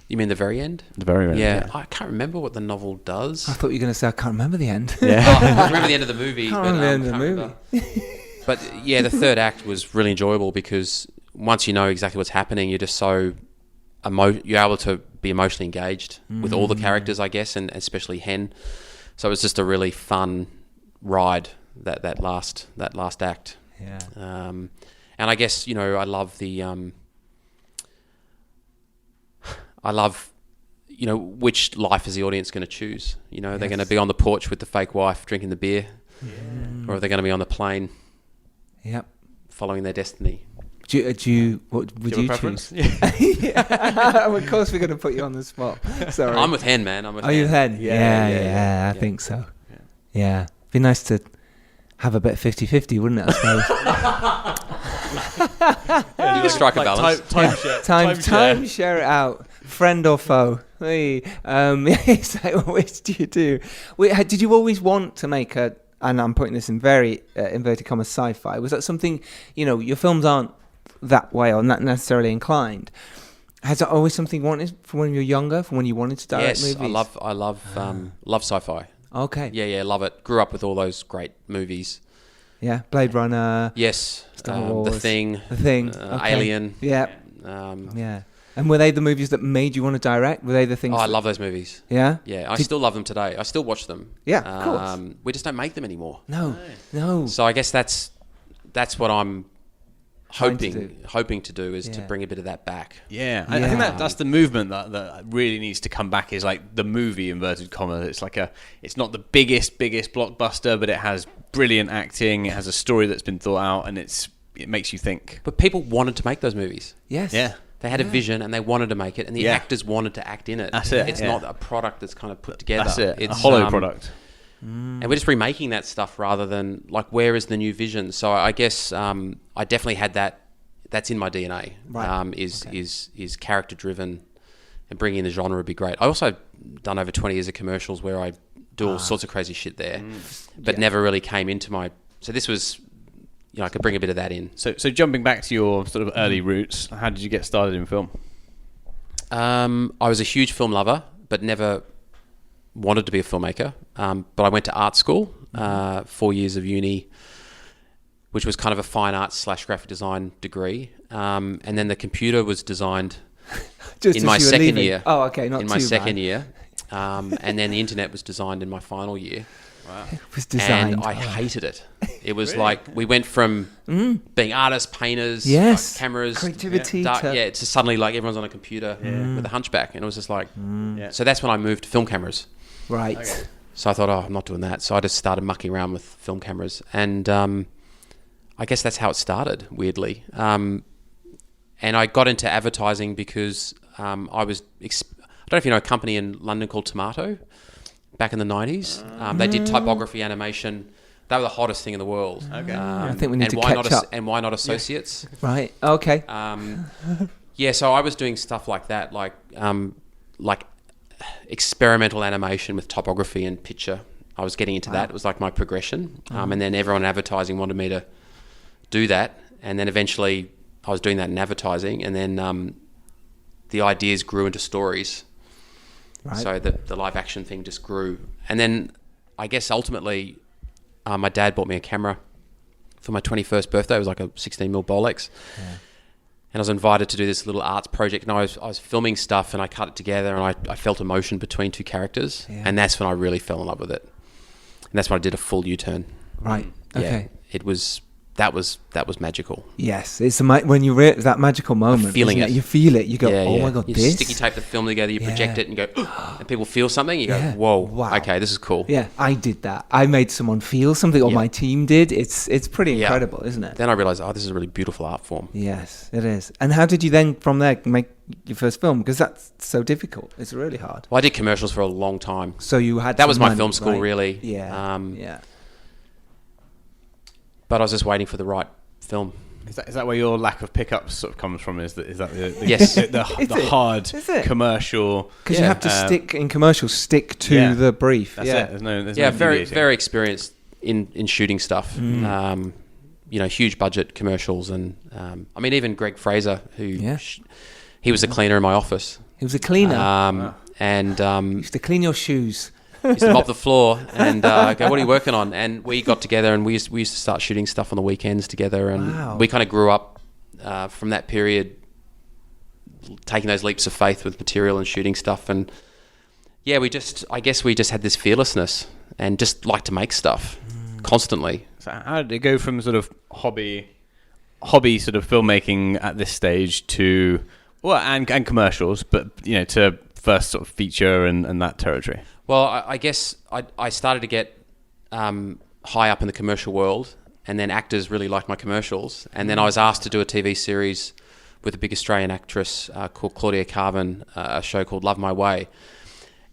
You mean the very end? The very end, Yeah, I can't remember what the novel does. I thought you were going to say I can't remember the end. Yeah. I remember the end of the movie. Can't remember the end of the remember. movie. But yeah, the third act was really enjoyable because once you know exactly what's happening, you're just so you're able to be emotionally engaged with all the characters, I guess, and especially Hen. So it was just a really fun ride that last act. Yeah. And I guess, you know, I love you know, which life is the audience going to choose? You know, they're going to be on the porch with the fake wife drinking the beer, or are they going to be on the plane? Yep. Following their destiny. What would you choose? Yeah. Of course, we're going to put you on the spot. Sorry. I'm with Hen, man. I'm with Are you Hen? Yeah, Yeah, I think so. Yeah. Be nice to have a bit 50-50, wouldn't it, I suppose? You can strike a balance. Time share it out. Friend or foe? Hey, it's like, which do you do? Did you always want to make and I'm putting this in very inverted commas, sci-fi? Was that something, you know, your films aren't that way or not necessarily inclined? Has that always something you wanted from when you were younger, from when you wanted to direct movies? I love sci-fi. Okay. Yeah, love it. Grew up with all those great movies. Yeah, Blade Runner. Yes, The Thing. Okay. Alien. Yeah. Yeah. And were they the movies that made you want to direct? Were they the things? Oh, I love those movies. Yeah? Yeah, I still love them today. I still watch them. Yeah, of course. We just don't make them anymore. No. So I guess that's what I'm hoping to do is to bring a bit of that back. Yeah, I think that's the movement that really needs to come back. Is like the movie inverted commas. It's not the biggest blockbuster, but it has brilliant acting. It has a story that's been thought out, and it makes you think. But people wanted to make those movies. Yes. Yeah. They had a vision and they wanted to make it, and the actors wanted to act in it. That's it. It's not a product that's kind of put together. That's it. It's a hollow product. And we're just remaking that stuff rather than like, where is the new vision? So I guess I definitely had that. That's in my DNA. Right. Is character driven, and bringing in the genre would be great. I also done over 20 years of commercials where I do all sorts of crazy shit there, but never really came into my. So this was. I could bring a bit of that in. So jumping back to your sort of early roots, how did you get started in film? I was a huge film lover, but never wanted to be a filmmaker. But I went to art school, 4 years of uni, which was kind of a fine arts / graphic design degree. And then the computer was designed in my second year. Oh, okay, not in my second year. And then the internet was designed in my final year. Wow. It was designed. And I hated it. It was like we went from being artists, painters, cameras, creativity, to suddenly like everyone's on a computer with a hunchback, and it was just like. So that's when I moved to film cameras. Right. Okay. So I thought, I'm not doing that. So I just started mucking around with film cameras, and I guess that's how it started. Weirdly, and I got into advertising because I don't know if you know a company in London called Tomato. Back in the 90s, they did typography animation. They were the hottest thing in the world. Okay. I think we need to catch up. And Why Not Associates? Yeah. Right. Okay. So I was doing stuff like that, like experimental animation with typography and picture. I was getting into that. It was like my progression. And then everyone in advertising wanted me to do that. And then eventually I was doing that in advertising. And then the ideas grew into stories. Right. So the live action thing just grew. And then I guess ultimately my dad bought me a camera for my 21st birthday. It was like a 16mm Bolex. Yeah. And I was invited to do this little arts project. And I was filming stuff and I cut it together and I felt emotion between two characters. Yeah. And that's when I really fell in love with it. And that's when I did a full U-turn. Right. Okay. It was... That was magical. Yes, it's when you that magical moment. Feeling it. You feel it. You go, oh my god, you this. Sticky tape the film together. You project it and go, and people feel something. You go, whoa, wow. Okay, this is cool. Yeah, I did that. I made someone feel something, or my team did. It's pretty incredible, isn't it? Then I realized, this is a really beautiful art form. Yes, it is. And how did you then from there make your first film? Because that's so difficult. It's really hard. Well, I did commercials for a long time. So you had that was my film school, really. Yeah. But I was just waiting for the right film. Is that where your lack of pickups sort of comes from? Is that the yes. the hard commercial? Because you have to stick to the brief. That's it. There's no very experienced in shooting stuff. Huge budget commercials, and even Greg Fraser, who he was a cleaner in my office. He was a cleaner, and he used to clean your shoes. Used to mop the floor and go, what are you working on? And we got together and we used to start shooting stuff on the weekends together. And we kind of grew up from that period, taking those leaps of faith with material and shooting stuff. And I guess we just had this fearlessness and just like to make stuff constantly. So how did it go from sort of hobby sort of filmmaking at this stage to, and commercials, but, to first sort of feature and that territory? Well, I guess I started to get high up in the commercial world, and then actors really liked my commercials. And then I was asked to do a TV series with a big Australian actress called Claudia Carvin, a show called Love My Way.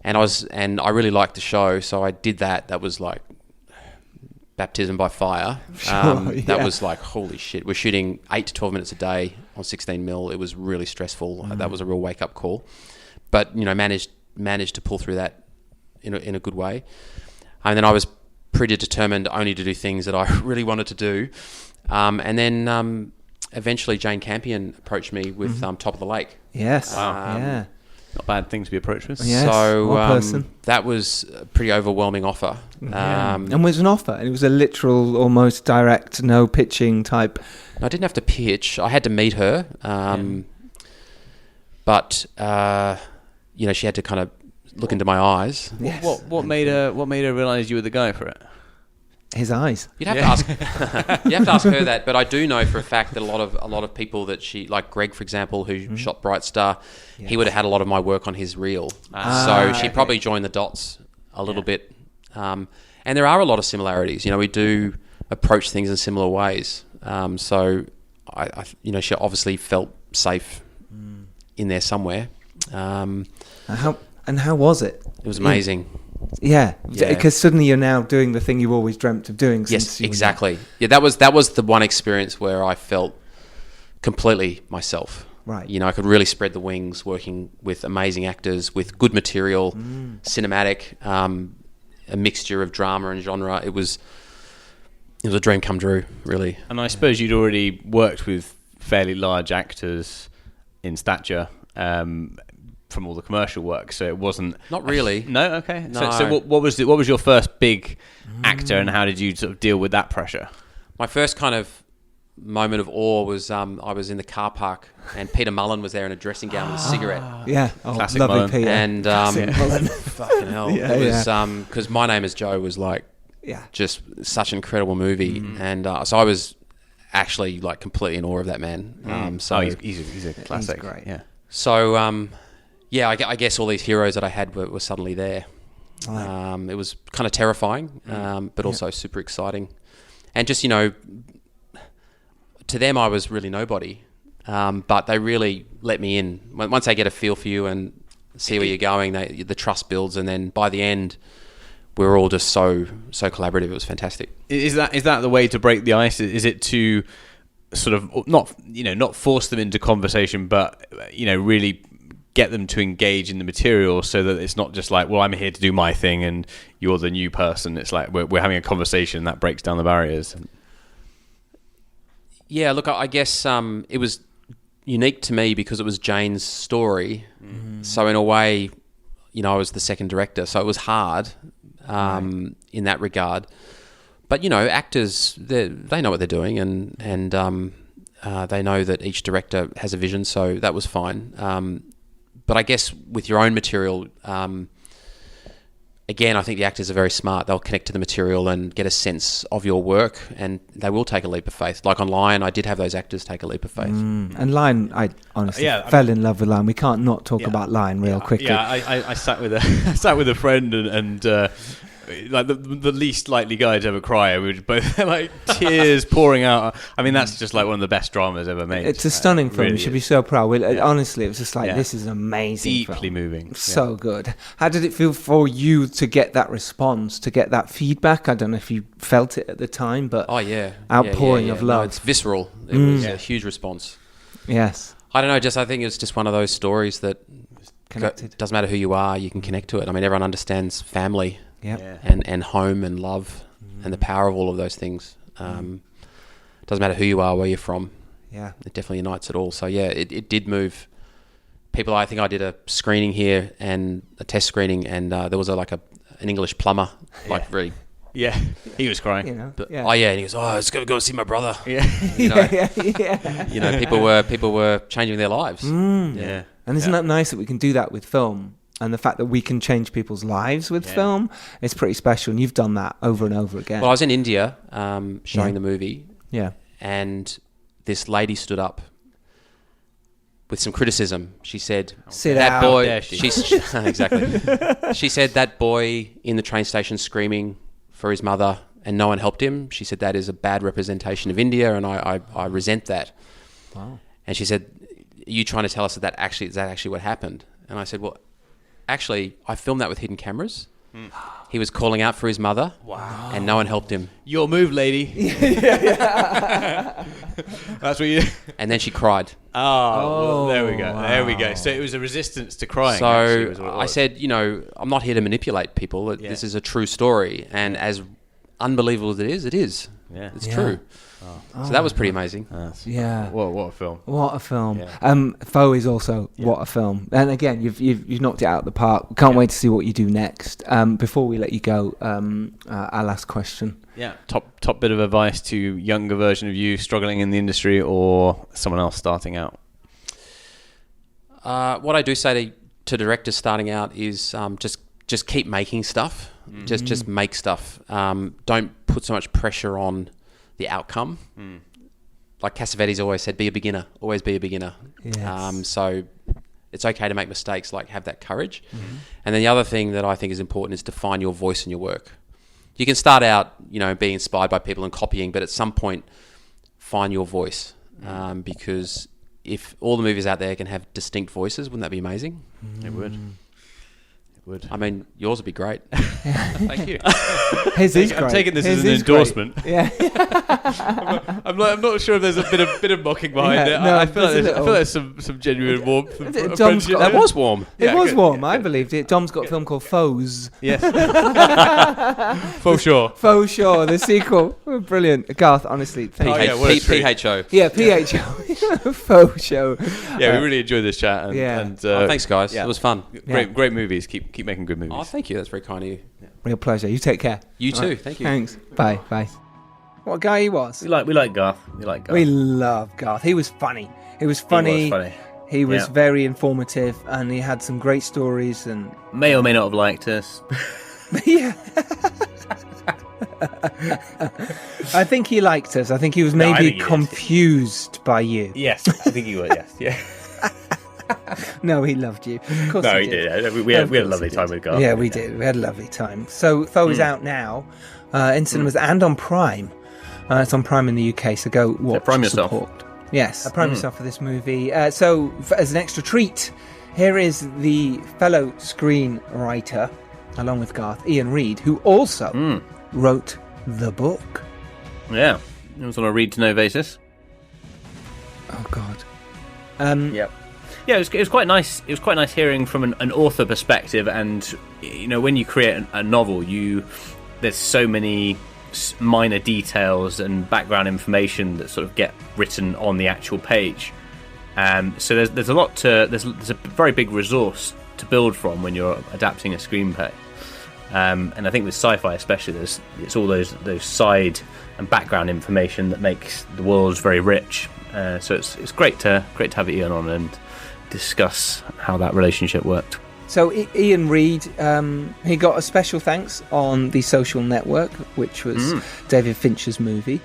And I really liked the show, so I did that. That was like baptism by fire. That was like, holy shit. We're shooting 8 to 12 minutes a day on 16mm. It was really stressful. That was a real wake-up call. But, managed to pull through that in a good way. And then I was pretty determined only to do things that I really wanted to do. And then eventually Jane Campion approached me with Top of the Lake. Yes. Not a bad thing to be approached with. Yes. So that was a pretty overwhelming offer. And it was an offer. And it was a literal, almost direct, no pitching type. I didn't have to pitch. I had to meet her. But, she had to kind of look into my eyes. Yes. What made her realise you were the guy for it? His eyes. You'd have to ask. You have to ask her that. But I do know for a fact that a lot of people that she, like Greg, for example, who shot Bright Star, he would have had a lot of my work on his reel. So she probably joined the dots a little bit. And there are a lot of similarities. You know, we do approach things in similar ways. So I she obviously felt safe in there somewhere. How was it? It was amazing. Yeah, because suddenly you're now doing the thing you've always dreamt of doing. Yes, exactly. Yeah, that was the one experience where I felt completely myself. Right. You know, I could really spread the wings working with amazing actors, with good material, cinematic, a mixture of drama and genre. It was a dream come true, really. And I suppose you'd already worked with fairly large actors in stature from all the commercial work, so it wasn't... Not really. No? Okay. No. So what was your first big actor, and how did you sort of deal with that pressure? My first kind of moment of awe was I was in the car park and Peter Mullen was there in a dressing gown with a cigarette. Yeah, classic lovely Mullen. Peter. And fucking hell, it was because My Name Is Joe was like just such an incredible movie, and so I was actually like completely in awe of that man. So he's a classic. He's great. Yeah. So I guess all these heroes that I had were suddenly there. Right. It was kind of terrifying, but also super exciting, and just to them I was really nobody, but they really let me in. Once they get a feel for you and see where you're going, the trust builds, and then by the end, we were all just so collaborative. It was fantastic. Is that the way to break the ice? Is it to sort of not force them into conversation, but really get them to engage in the material, so that it's not just like, well, I'm here to do my thing and you're the new person. It's like we're having a conversation that breaks down the barriers. Yeah, look, I guess it was unique to me because it was Jane's story. So in a way, I was the second director, so it was hard in that regard. But actors, they know what they're doing, and they know that each director has a vision, so that was fine. But I guess with your own material, again, I think the actors are very smart. They'll connect to the material and get a sense of your work, and they will take a leap of faith. Like on Lion, I did have those actors take a leap of faith. And Lion, I honestly fell in love with Lion. We can't not talk about Lion real quickly. Yeah, I sat with a friend and like the least likely guy to ever cry. We were both like tears pouring out. I mean, that's just like one of the best dramas ever made. It's a stunning film. Really You should be so proud. Honestly, it was just like, this is an amazing deeply film. moving. So good. How did it feel for you to get that response, to get that feedback? I don't know if you felt it at the time, but outpouring of love. No, it's visceral. It was a huge response. Yes. I don't know. I think it's just one of those stories that Connected. Doesn't matter who you are, you can connect to it. I mean, everyone understands family. Yeah. And home and love and the power of all of those things. Doesn't matter who you are, where you're from. Yeah. It definitely unites it all. So yeah, it did move people. I think I did a screening here and a test screening, and there was an English plumber, really. Yeah, he was crying. Oh yeah, and he goes, "Oh, I was going to go see my brother." Yeah, people were changing their lives. Yeah, and isn't that nice that we can do that with film? And the fact that we can change people's lives with film is pretty special. And you've done that over and over again. Well, I was in India showing the movie. Yeah. And this lady stood up with some criticism. She said, "Sit that out." boy." Yeah, Exactly. She said that boy in the train station screaming for his mother and no one helped him. She said that is a bad representation of India, and I resent that. Wow. And she said, "Are you trying to tell us that is that actually what happened?" And I said, "Well, actually, I filmed that with hidden cameras." He was calling out for his mother. Wow. And no one helped him. Your move, lady. That's what you... And then she cried. Well, there we go. Wow. There we go. So it was a resistance to crying. So actually, I said, I'm not here to manipulate people. This is a true story. And as unbelievable as it is. Yeah. It's true. So that was pretty amazing. Yeah. What a film. What a film. Yeah. Foe is also what a film. And again, you've knocked it out of the park. Can't wait to see what you do next. Before we let you go, our last question. Yeah. Top bit of advice to younger version of you struggling in the industry or someone else starting out. What I do say to directors starting out is just keep making stuff. Just make stuff. Don't put so much pressure on the outcome. Like Cassavetes always said, be a beginner. Always be a beginner. Yes. So it's okay to make mistakes, like have that courage. And then the other thing that I think is important is to find your voice in your work. You can start out, being inspired by people and copying, but at some point, find your voice. Because if all the movies out there can have distinct voices, wouldn't that be amazing? It would. I mean, yours would be great. Thank you. His is great. I'm taking this His as an is great. endorsement. Yeah. I'm not sure if there's a bit of mocking behind it. no, I feel there's a like little. there's some genuine warmth. And Dom's friendship. got- That was warm. It was warm. I believed it. Dom's got a film called Foes. Yes. For sure. Faux Sure, the sequel. Brilliant. Garth, honestly, thank you. yeah, what a treat. PHO. Yeah, PHO. Faux Show. Yeah, we really enjoyed this chat. And, yeah. and Thanks, guys. yeah. It was fun. Great movies. Keep making good movies. Oh, thank you. That's very kind of you. Real pleasure. You take care. You too. Right. Thank you. Thanks. Bye. Bye. What a guy he was. We like Garth. We like Garth. We love Garth. He was funny. He was funny. He was Yeah. very informative, and he had some great stories. And May or may not have liked us. yeah, I think he liked us. I think he was No, I maybe think he did. confused by you. Yes, I think he would. Yes, yeah. No, he loved you. Of course, No, he he did. did. We had Of a course lovely he time did. with Garth. Yeah, we did. We had a lovely time. So, Tho is out now in cinemas and on Prime. It's on Prime in the UK, so go watch. prime yourself. Support. Yes, prime yourself for this movie. As an extra treat, here is the fellow screenwriter, along with Garth, Iain Reid, who also wrote the book. Yeah, it was on a read to know basis. Oh God. Yep. Yeah, it was quite nice. It was quite nice hearing from an author perspective, and when you create a novel, there's so many minor details and background information that sort of get written on the actual page. So there's a lot there's a very big resource to build from when you're adapting a screenplay. And I think with sci-fi especially, it's all those side and background information that makes the world very rich. So it's great to have Iain on and discuss how that relationship worked. So Iain Reid, he got a special thanks on The Social Network, which was David Fincher's movie.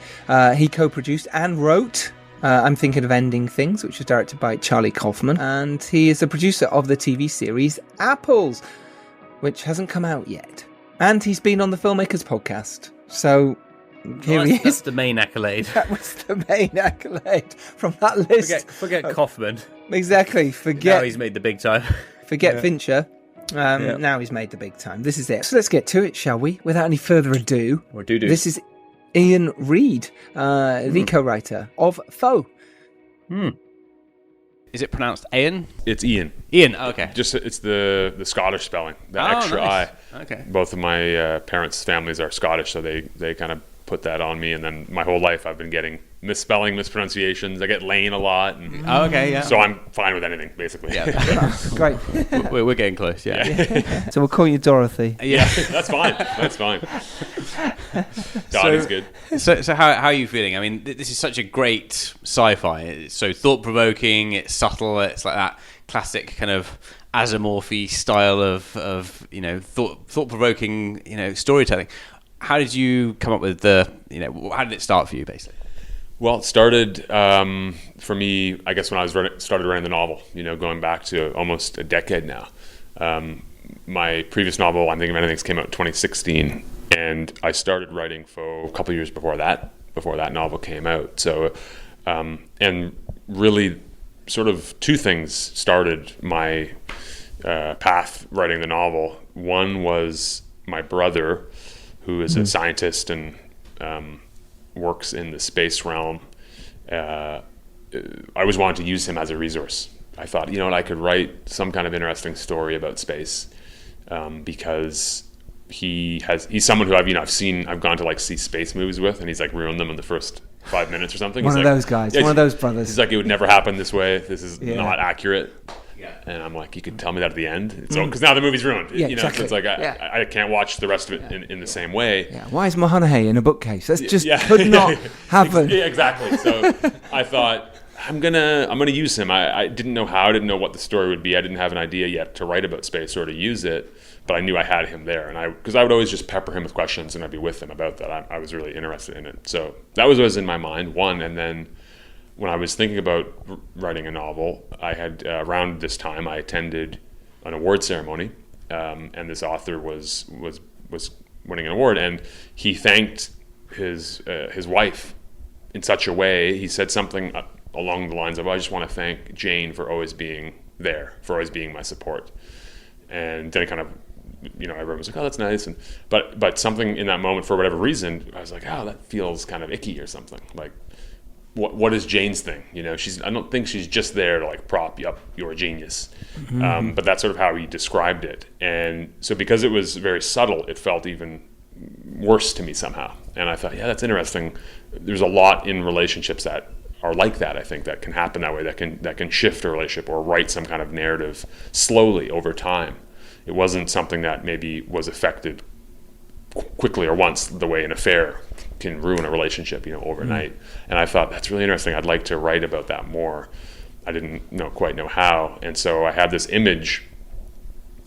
He co-produced and wrote I'm Thinking of Ending Things, which was directed by Charlie Kaufman. And he is the producer of the TV series Apples, which hasn't come out yet. And he's been on the Filmmakers Podcast. So here he is. That's the main accolade. That was the main accolade from that list. Forget Kaufman. Exactly. Now Forget he's made the big time. Fincher. Now he's made the big time. This is it. So let's get to it, shall we? Without any further ado. Or do. This is Iain Reid, the co-writer of Foe. Is it pronounced Iain? It's Ian. Ian. Oh, okay. Just it's the Scottish spelling, the Oh, extra nice. I. Okay. Both of my parents' families are Scottish, so they kind of put that on me. And then my whole life I've been getting misspelling, mispronunciations. I get Lane a lot. And Oh, okay. Yeah. so I'm fine with anything, basically. Yeah. Great. we're getting close. Yeah. So we'll call you Dorothy. Yeah. That's fine. That's fine. Dottie's good. So how are you feeling? I mean, this is such a great sci-fi. It's so thought-provoking. It's subtle. It's like that classic kind of Asimov-y style of thought-provoking storytelling. How did you come up with how did it start for you, basically? Well, it started for me, I guess, when I started writing the novel, going back to almost a decade now. My previous novel, I'm Thinking of Ending Things, came out in 2016, and I started writing for a couple of years before that novel came out. So, and really sort of two things started my path writing the novel. One was my brother, who is a scientist and works in the space realm. I always wanted to use him as a resource. I thought, I could write some kind of interesting story about space because he's someone who I've gone to see space movies with, and he's ruined them in the first 5 minutes or something. One He's of those guys, one of those brothers. He's it would never happen this way. This is not accurate. Yeah. And I'm like, you could tell me that at the end. Because now the movie's ruined. Yeah, exactly. So it's I can't watch the rest of it in the same way. Yeah. Why is Mahoney in a bookcase? That's just could not happen. Yeah, exactly. So I thought, I'm gonna use him. I didn't know how. I didn't know what the story would be. I didn't have an idea yet to write about space or to use it, but I knew I had him there, and because I would always just pepper him with questions, and I'd be with him about that. I was really interested in it, so that was what was in my mind. One, and then when I was thinking about writing a novel, I had around this time I attended an award ceremony, and this author was winning an award, and he thanked his wife in such a way. He said something along the lines of, "I just want to thank Jane for always being there, for always being my support." And then it kind of, everyone was like, "Oh, that's nice." But something in that moment, for whatever reason, I was like, "Oh, that feels kind of icky or something." Like, what is Jane's thing? I don't think she's just there to like prop you up, you're a genius. But that's sort of how he described it. And so because it was very subtle, it felt even worse to me somehow. And I thought, yeah, that's interesting. There's a lot in relationships that are like that, I think, that can happen that way, that can shift a relationship or write some kind of narrative slowly over time. It wasn't something that maybe was affected quickly or once, the way an affair can ruin a relationship, overnight. And I thought, that's really interesting. I'd like to write about that more. I didn't quite know how. And so I had this image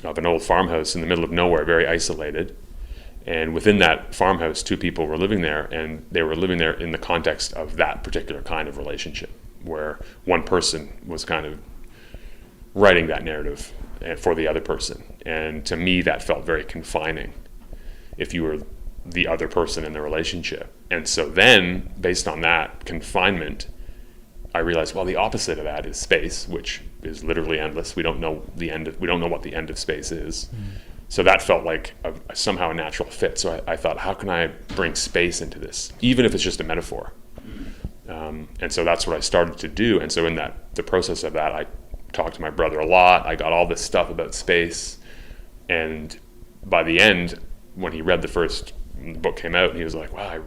of an old farmhouse in the middle of nowhere, very isolated. And within that farmhouse, two people were living there, and they were living there in the context of that particular kind of relationship, where one person was kind of writing that narrative for the other person. And to me, that felt very confining if you were the other person in the relationship. And so then, based on that confinement, I realized, well, the opposite of that is space, which is literally endless. We don't know we don't know what the end of space is. So that felt like somehow a natural fit. So I thought, how can I bring space into this, even if it's just a metaphor? And so that's what I started to do. And so in the process of that, I talked to my brother a lot. I got all this stuff about space. And by the end, when he read the book came out, and he was like, wow,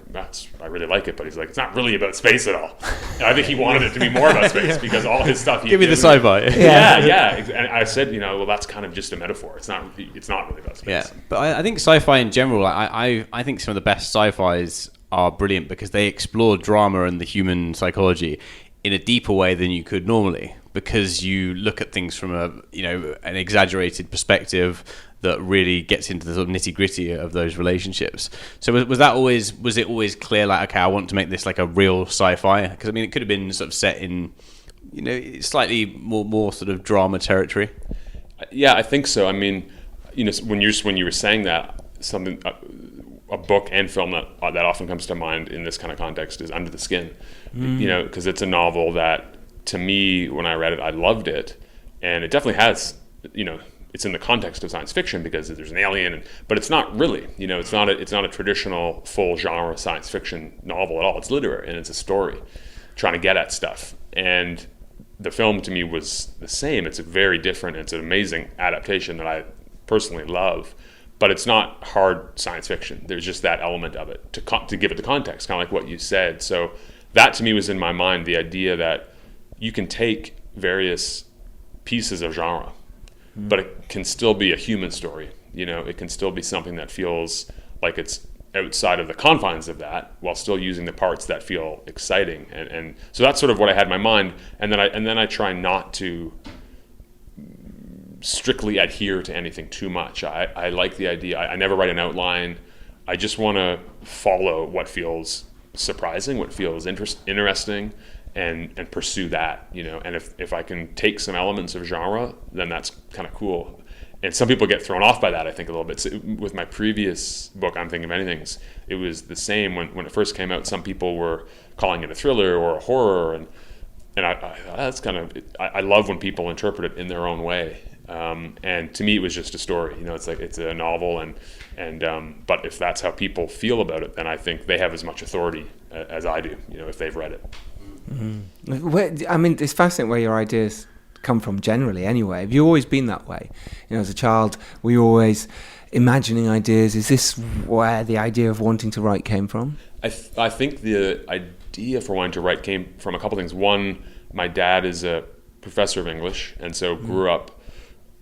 I really like it, but he's like, it's not really about space at all. And I think he wanted it to be more about space because all his stuff. Give me the sci-fi. Yeah. And I said, well, that's kind of just a metaphor. It's not really about space. Yeah, but I think sci-fi in general, I think some of the best sci-fis are brilliant because they explore drama and the human psychology in a deeper way than you could normally, because you look at things from an exaggerated perspective that really gets into the sort of nitty-gritty of those relationships. So was it always clear, like, okay, I want to make this like a real sci-fi? Because it could have been sort of set in slightly more sort of drama territory. Yeah, I think so. When you were saying that, something a book and film that often comes to mind in this kind of context is Under the Skin. Because it's a novel that, to me, when I read it, I loved it, and it definitely has, it's in the context of science fiction because there's an alien, but it's not really, it's not a traditional full genre science fiction novel at all. It's literary, and it's a story trying to get at stuff. And the film, to me, was the same. It's very different. It's an amazing adaptation that I personally love, but it's not hard science fiction. There's just that element of it to give it the context, kind of like what you said. So that, to me, was in my mind, the idea that you can take various pieces of genre, but it can still be a human story. It can still be something that feels like it's outside of the confines of that, while still using the parts that feel exciting. And so that's sort of what I had in my mind. And then I try not to strictly adhere to anything too much. I like the idea. I never write an outline. I just want to follow what feels surprising, what feels interesting, and pursue that, and if I can take some elements of genre, then that's kind of cool. And some people get thrown off by that, I think, a little bit. So with my previous book, I'm Thinking of Anything, it was the same. When it first came out, some people were calling it a thriller or a horror, and I thought, that's kind of, I love when people interpret it in their own way. And to me, it was just a story. It's like, it's a novel, and but if that's how people feel about it, then I think they have as much authority as I do, if they've read it. It's fascinating where your ideas come from generally anyway. Have you always been that way? As a child, were you always imagining ideas? Is this where the idea of wanting to write came from? I think the idea for wanting to write came from a couple things. One, my dad is a professor of English, and so grew up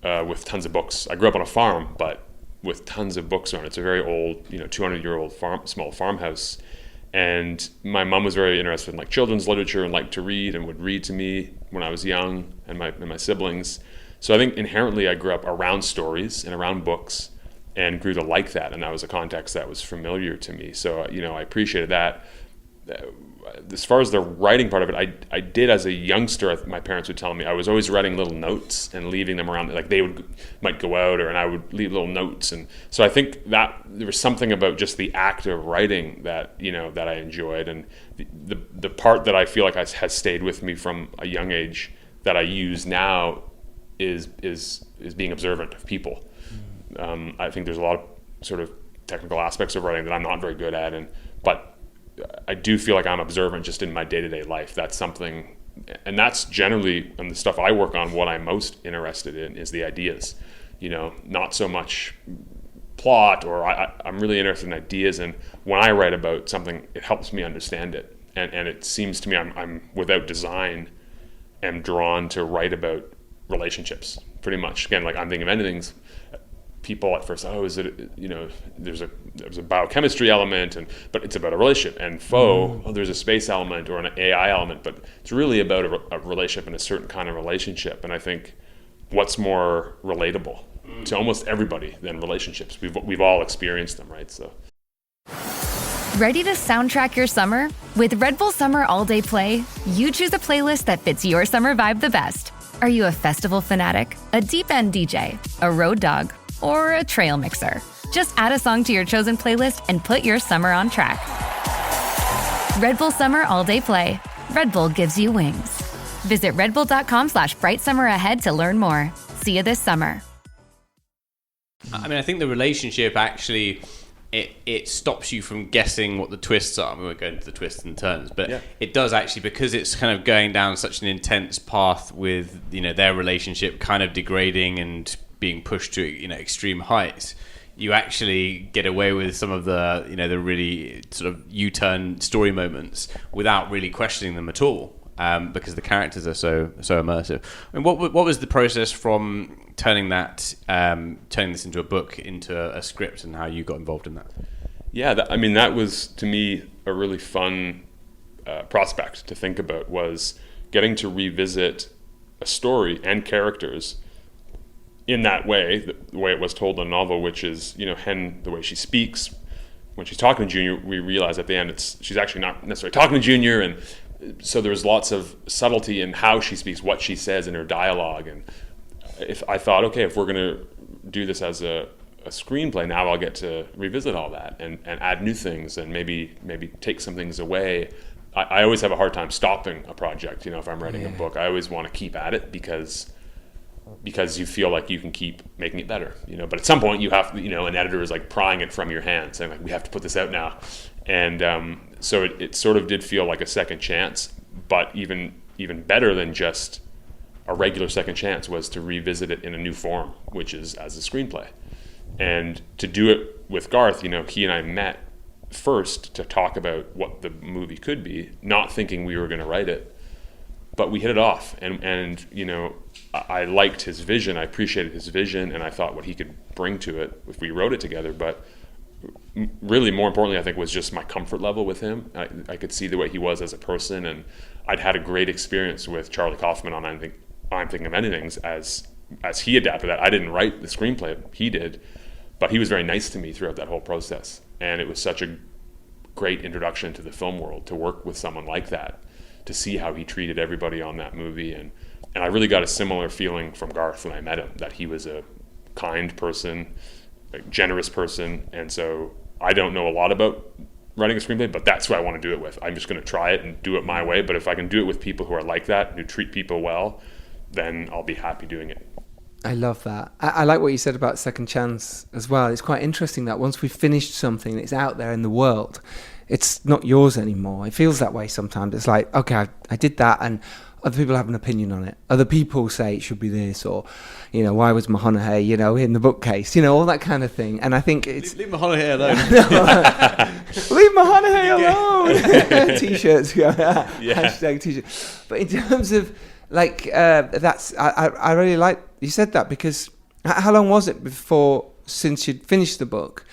with tons of books. I grew up on a farm, but with tons of books around. It's a very old, 200-year-old small farmhouse. And my mom was very interested in like children's literature and liked to read and would read to me when I was young, and my siblings. So I think inherently I grew up around stories and around books and grew to like that. And that was a context that was familiar to me. So, I appreciated that. As far as the writing part of it, I did as a youngster. My parents would tell me I was always writing little notes and leaving them around. Like they might go out, and I would leave little notes. And so I think that there was something about just the act of writing that that I enjoyed, and the part that I feel like has stayed with me from a young age that I use now is being observant of people. I think there's a lot of sort of technical aspects of writing that I'm not very good at, but I do feel like I'm observant just in my day-to-day life. That's something, and that's generally, and the stuff I work on, what I'm most interested in is the ideas, not so much plot, or I'm really interested in ideas. And when I write about something, it helps me understand it. And it seems to me I'm without design, am drawn to write about relationships pretty much. Again, like I'm thinking of anything. People at first, is it, there's a biochemistry element, but it's about a relationship. And there's a space element or an AI element, but it's really about a relationship and a certain kind of relationship. And I think what's more relatable to almost everybody than relationships? We've all experienced them, right? So. Ready to soundtrack your summer? With Red Bull Summer All Day Play, you choose a playlist that fits your summer vibe the best. Are you a festival fanatic, a deep end DJ, a road dog, or a trail mixer? Just add a song to your chosen playlist and put your summer on track. Red Bull Summer All Day Play. Red Bull gives you wings. Visit redbull.com/brightsummer to learn more. See you this summer. I mean, I think the relationship actually, it stops you from guessing what the twists are. We won't go into the twists and turns, but it does actually, because it's kind of going down such an intense path with, their relationship kind of degrading and being pushed to extreme heights. You actually get away with some of the the really sort of U-turn story moments without really questioning them at all, because the characters are so immersive. And what was the process from turning this into a book, into a script, and how you got involved in that? Yeah, that was to me a really fun prospect to think about, was getting to revisit a story and characters in that way, the way it was told in the novel, which is, Hen, the way she speaks. When she's talking to Junior, we realize at the end she's actually not necessarily talking to Junior, and so there's lots of subtlety in how she speaks, what she says in her dialogue. And if I thought, okay, if we're going to do this as a screenplay, now I'll get to revisit all that and add new things and maybe take some things away. I always have a hard time stopping a project. If I'm writing a book, I always want to keep at it because you feel like you can keep making it better, but at some point you have to, an editor is like prying it from your hands, saying like, we have to put this out now. And so it sort of did feel like a second chance, but even better than just a regular second chance was to revisit it in a new form, which is as a screenplay. And to do it with Garth, he and I met first to talk about what the movie could be, not thinking we were going to write it, but we hit it off. And I liked his vision, I appreciated his vision, and I thought what he could bring to it if we wrote it together. But really, more importantly, I think, was just my comfort level with him. I could see the way he was as a person, and I'd had a great experience with Charlie Kaufman on I'm Thinking of Anything as he adapted that. I didn't write the screenplay, he did, but he was very nice to me throughout that whole process. And it was such a great introduction to the film world to work with someone like that, to see how he treated everybody on that movie. And I really got a similar feeling from Garth when I met him, that he was a kind person, a generous person. And so I don't know a lot about writing a screenplay, but that's who I want to do it with. I'm just going to try it and do it my way. But if I can do it with people who are like that, who treat people well, then I'll be happy doing it. I love that. I like what you said about second chance as well. It's quite interesting that once we've finished something, it's out there in the world, it's not yours anymore. It feels that way sometimes. It's like, okay, I did that, and other people have an opinion on it. Other people say it should be this, or, why was Mahoney, in the bookcase, all that kind of thing. And I think it's... Leave Mahoney alone. Leave Mahoney alone! T-shirts. Hashtag T-shirt. But in terms of, that's... I really like you said that, because how long was it since you'd finished the book,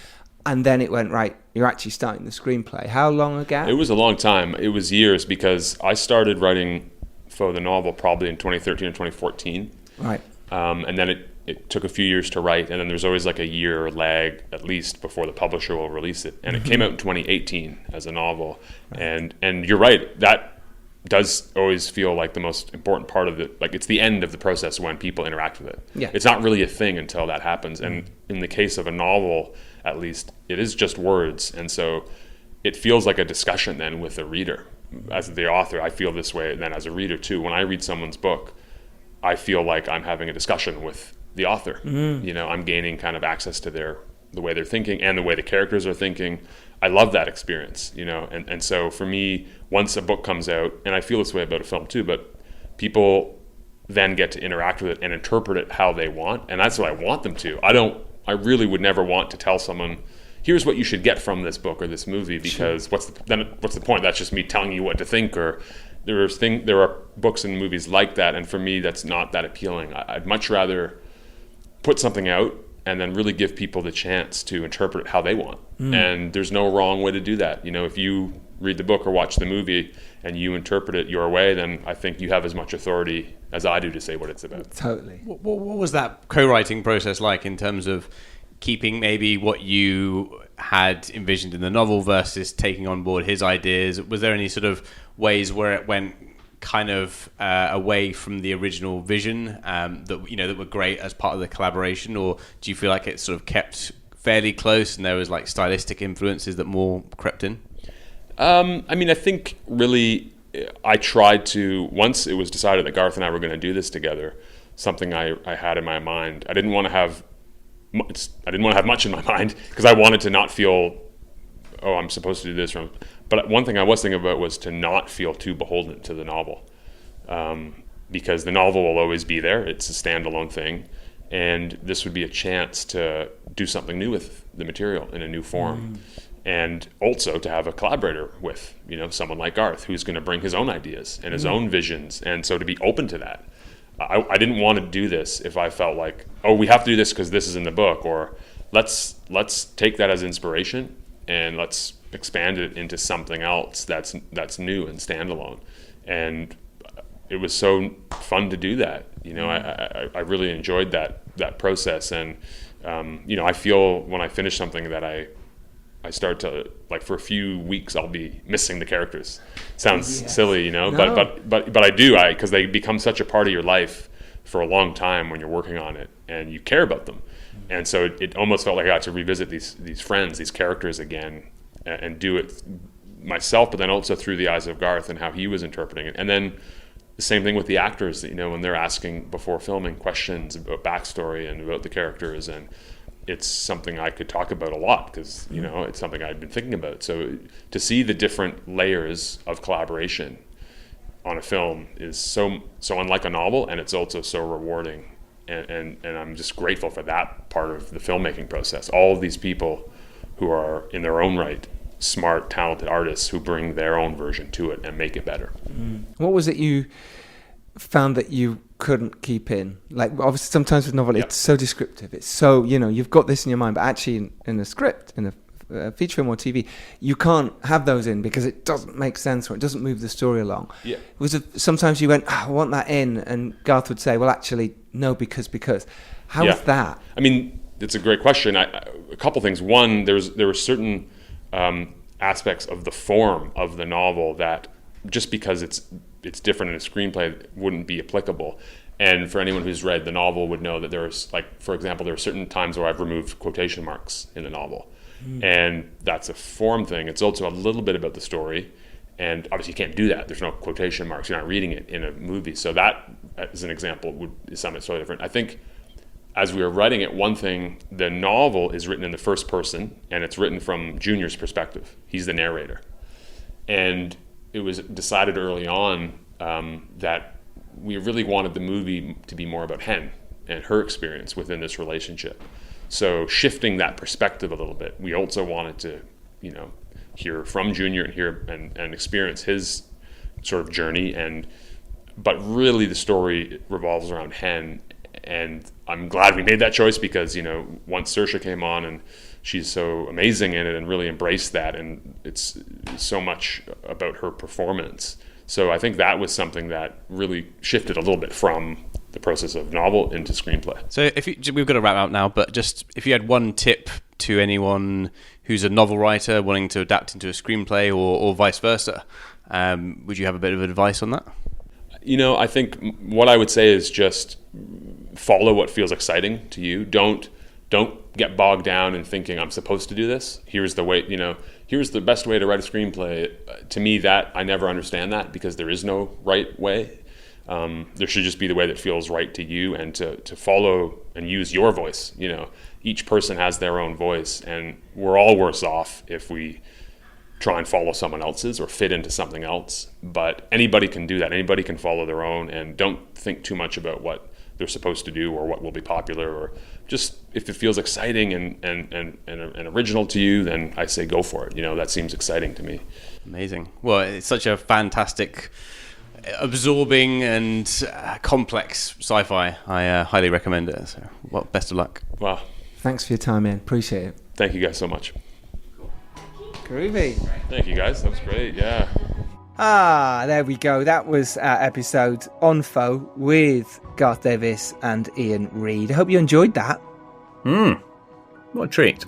and then it went, right, you're actually starting the screenplay. How long ago? It was a long time. It was years, because I started writing for the novel probably in 2013 or 2014. Right. And then it took a few years to write, and then there's always like a year lag at least before the publisher will release it. And it came out in 2018 as a novel. Right. And you're right, that does always feel like the most important part of it. Like, it's the end of the process when people interact with it. Yeah. It's not really a thing until that happens. And in the case of a novel, at least, it is just words. And so it feels like a discussion then with the reader. As the author, I feel this way then as a reader too. When I read someone's book, I feel like I'm having a discussion with the author. You know, I'm gaining kind of access to the way they're thinking and the way the characters are thinking. I love that experience, you know, and so for me, once a book comes out, and I feel this way about a film too, but people then get to interact with it and interpret it how they want, and that's what I want them to. I really would never want to tell someone, here's what you should get from this book or this movie, because what's the point? That's just me telling you what to think. Or there are books and movies like that, and for me, that's not that appealing. I'd much rather put something out and then really give people the chance to interpret it how they want. And there's no wrong way to do that. You know, if you read the book or watch the movie and you interpret it your way, then I think you have as much authority as I do to say what it's about. Totally. What was that co-writing process like in terms of keeping maybe what you had envisioned in the novel versus taking on board his ideas? Was there any sort of ways where it went kind of away from the original vision that were great as part of the collaboration, or do you feel like it sort of kept fairly close and there was like stylistic influences that more crept in? I mean, I think really I tried to, once it was decided that Garth and I were going to do this together, something I had in my mind. I didn't want to have much in my mind, because I wanted to not feel, oh, I'm supposed to do this. But one thing I was thinking about was to not feel too beholden to the novel, because the novel will always be there. It's a standalone thing. And this would be a chance to do something new with the material in a new form. And also to have a collaborator with, you know, someone like Garth, who's going to bring his own ideas and his own visions. And so to be open to that. I didn't want to do this if I felt like, oh, we have to do this because this is in the book, or let's take that as inspiration and let's expand it into something else that's new and standalone. And it was so fun to do that. You know, I really enjoyed that process. And you know, I feel when I finish something that I start to, like, for a few weeks I'll be missing the characters. Sounds silly, you know, but I do, because they become such a part of your life for a long time when you're working on it and you care about them. And so it almost felt like I got to revisit these friends, these characters again, and do it myself, but then also through the eyes of Garth and how he was interpreting it. And then the same thing with the actors, you know, when they're asking before filming questions about backstory and about the characters, and it's something I could talk about a lot because, you know, it's something I'd been thinking about. So to see the different layers of collaboration on a film is so unlike a novel, and it's also so rewarding. And I'm just grateful for that part of the filmmaking process. All of these people who are, in their own right, smart, talented artists who bring their own version to it and make it better. What was it you found that you couldn't keep in? Like, obviously sometimes with novel, it's so descriptive, it's so, you know, you've got this in your mind, but actually in a script, in a feature film or TV, you can't have those in because it doesn't make sense or it doesn't move the story along. Sometimes you went, I want that in, and Garth would say, well, actually no, because how was that? I mean, it's a great question. A couple things. One, there were certain aspects of the form of the novel that, just because it's different in a screenplay, wouldn't be applicable. And for anyone who's read the novel would know that there's, like, for example, there are certain times where I've removed quotation marks in the novel. And that's a form thing. It's also a little bit about the story. And obviously you can't do that. There's no quotation marks. You're not reading it in a movie. So that, as an example, is something totally different. I think as we were writing it, one thing, the novel is written in the first person, and it's written from Junior's perspective. He's the narrator. And it was decided early on that we really wanted the movie to be more about Hen and her experience within this relationship. So shifting that perspective a little bit, we also wanted to, you know, hear from Junior and hear and experience his sort of journey. But really the story revolves around Hen. And I'm glad we made that choice because, you know, once Saoirse came on and she's so amazing in it and really embraced that, and it's so much about her performance. So I think that was something that really shifted a little bit from the process of novel into screenplay. So we've got to wrap up now, but just if you had one tip to anyone who's a novel writer wanting to adapt into a screenplay or vice versa, would you have a bit of advice on that? I think what I would say is just follow what feels exciting to you. Don't get bogged down in thinking I'm supposed to do this. Here's the way, here's the best way to write a screenplay. To me, that I never understand that, because there is no right way. There should just be the way that feels right to you, and to follow and use your voice. Each person has their own voice, and we're all worse off if we try and follow someone else's or fit into something else. But anybody can do that. Anybody can follow their own, and don't think too much about what they're supposed to do or what will be popular, or just if it feels exciting and original to you, then I say go for it. That seems exciting to me. Amazing. Well, it's such a fantastic, absorbing and complex sci-fi. I highly recommend it. So, best of luck. Wow. Thanks for your time, Ian. Appreciate it. Thank you guys so much. Groovy. Thank you guys. That was great. Yeah. There we go. That was our episode on Foe with Garth Davis and Iain Reid. I hope you enjoyed that. What a treat.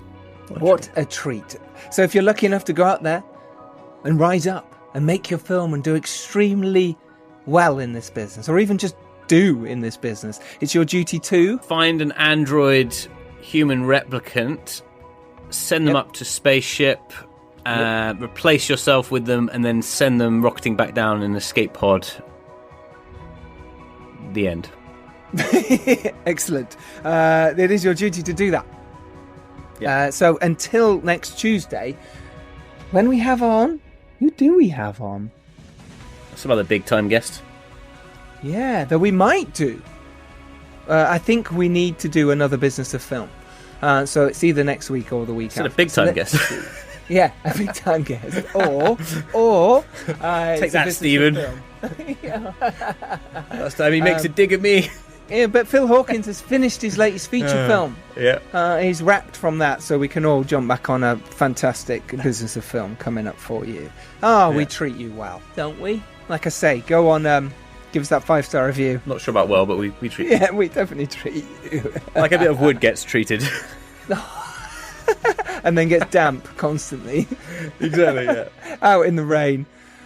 What a treat. So if you're lucky enough to go out there and rise up and make your film and do extremely well in this business, or even just do in this business, it's your duty to find an android human replicant, send them up to spaceship, replace yourself with them, and then send them rocketing back down in an escape pod. The end. Excellent. It is your duty to do that. So until next Tuesday, when we have on, who do we have on? Some other big time guest. Yeah, that we might do. I think we need to do another Business of Film. So it's either next week or the week after. A big time guest. Yeah, a big time guest. Or take that, Stephen. Last time he makes a dig at me. Yeah, but Phil Hawkins has finished his latest feature film. Yeah. He's wrapped from that, so we can all jump back on a fantastic Business of Film coming up for you. We treat you well, don't we? Like I say, go on, give us that 5-star review. Not sure about well, but we treat you. Yeah, we definitely treat you. Like a bit of wood gets treated. And then gets damp constantly. Exactly, yeah. Out in the rain.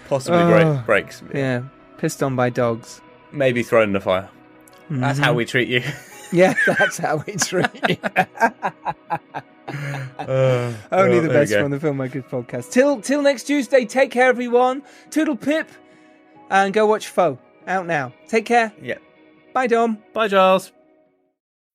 Possibly breaks. Yeah, pissed on by dogs. Maybe thrown in the fire. Mm-hmm. That's how we treat you. Yeah, that's how we treat you. Only the best from the Filmmakers Podcast. Till next Tuesday, take care, everyone. Toodle pip. And go watch Foe. Out now. Take care. Yeah. Bye, Dom. Bye, Giles.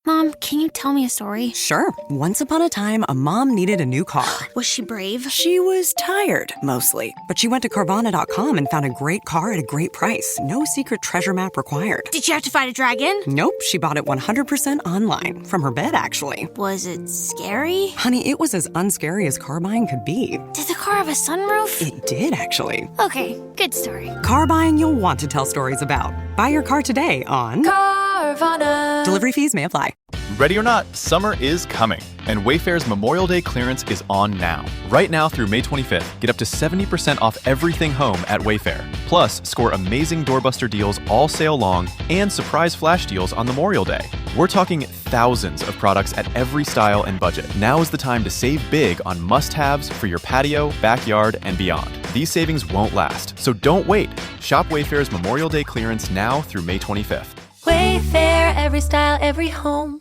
Mom, can you tell me a story? Sure. Once upon a time, a mom needed a new car. Was she brave? She was tired, mostly. But she went to Carvana.com and found a great car at a great price. No secret treasure map required. Did she have to fight a dragon? Nope. She bought it 100% online. From her bed, actually. Was it scary? Honey, it was as unscary as car buying could be. Did the car have a sunroof? It did, actually. Okay, good story. Car buying you'll want to tell stories about. Buy your car today on Carvana. Delivery fees may apply. Ready or not, summer is coming, and Wayfair's Memorial Day clearance is on now. Right now through May 25th, get up to 70% off everything home at Wayfair. Plus, score amazing doorbuster deals all sale long and surprise flash deals on Memorial Day. We're talking thousands of products at every style and budget. Now is the time to save big on must-haves for your patio, backyard, and beyond. These savings won't last, so don't wait. Shop Wayfair's Memorial Day clearance now through May 25th. Wayfair, every style, every home.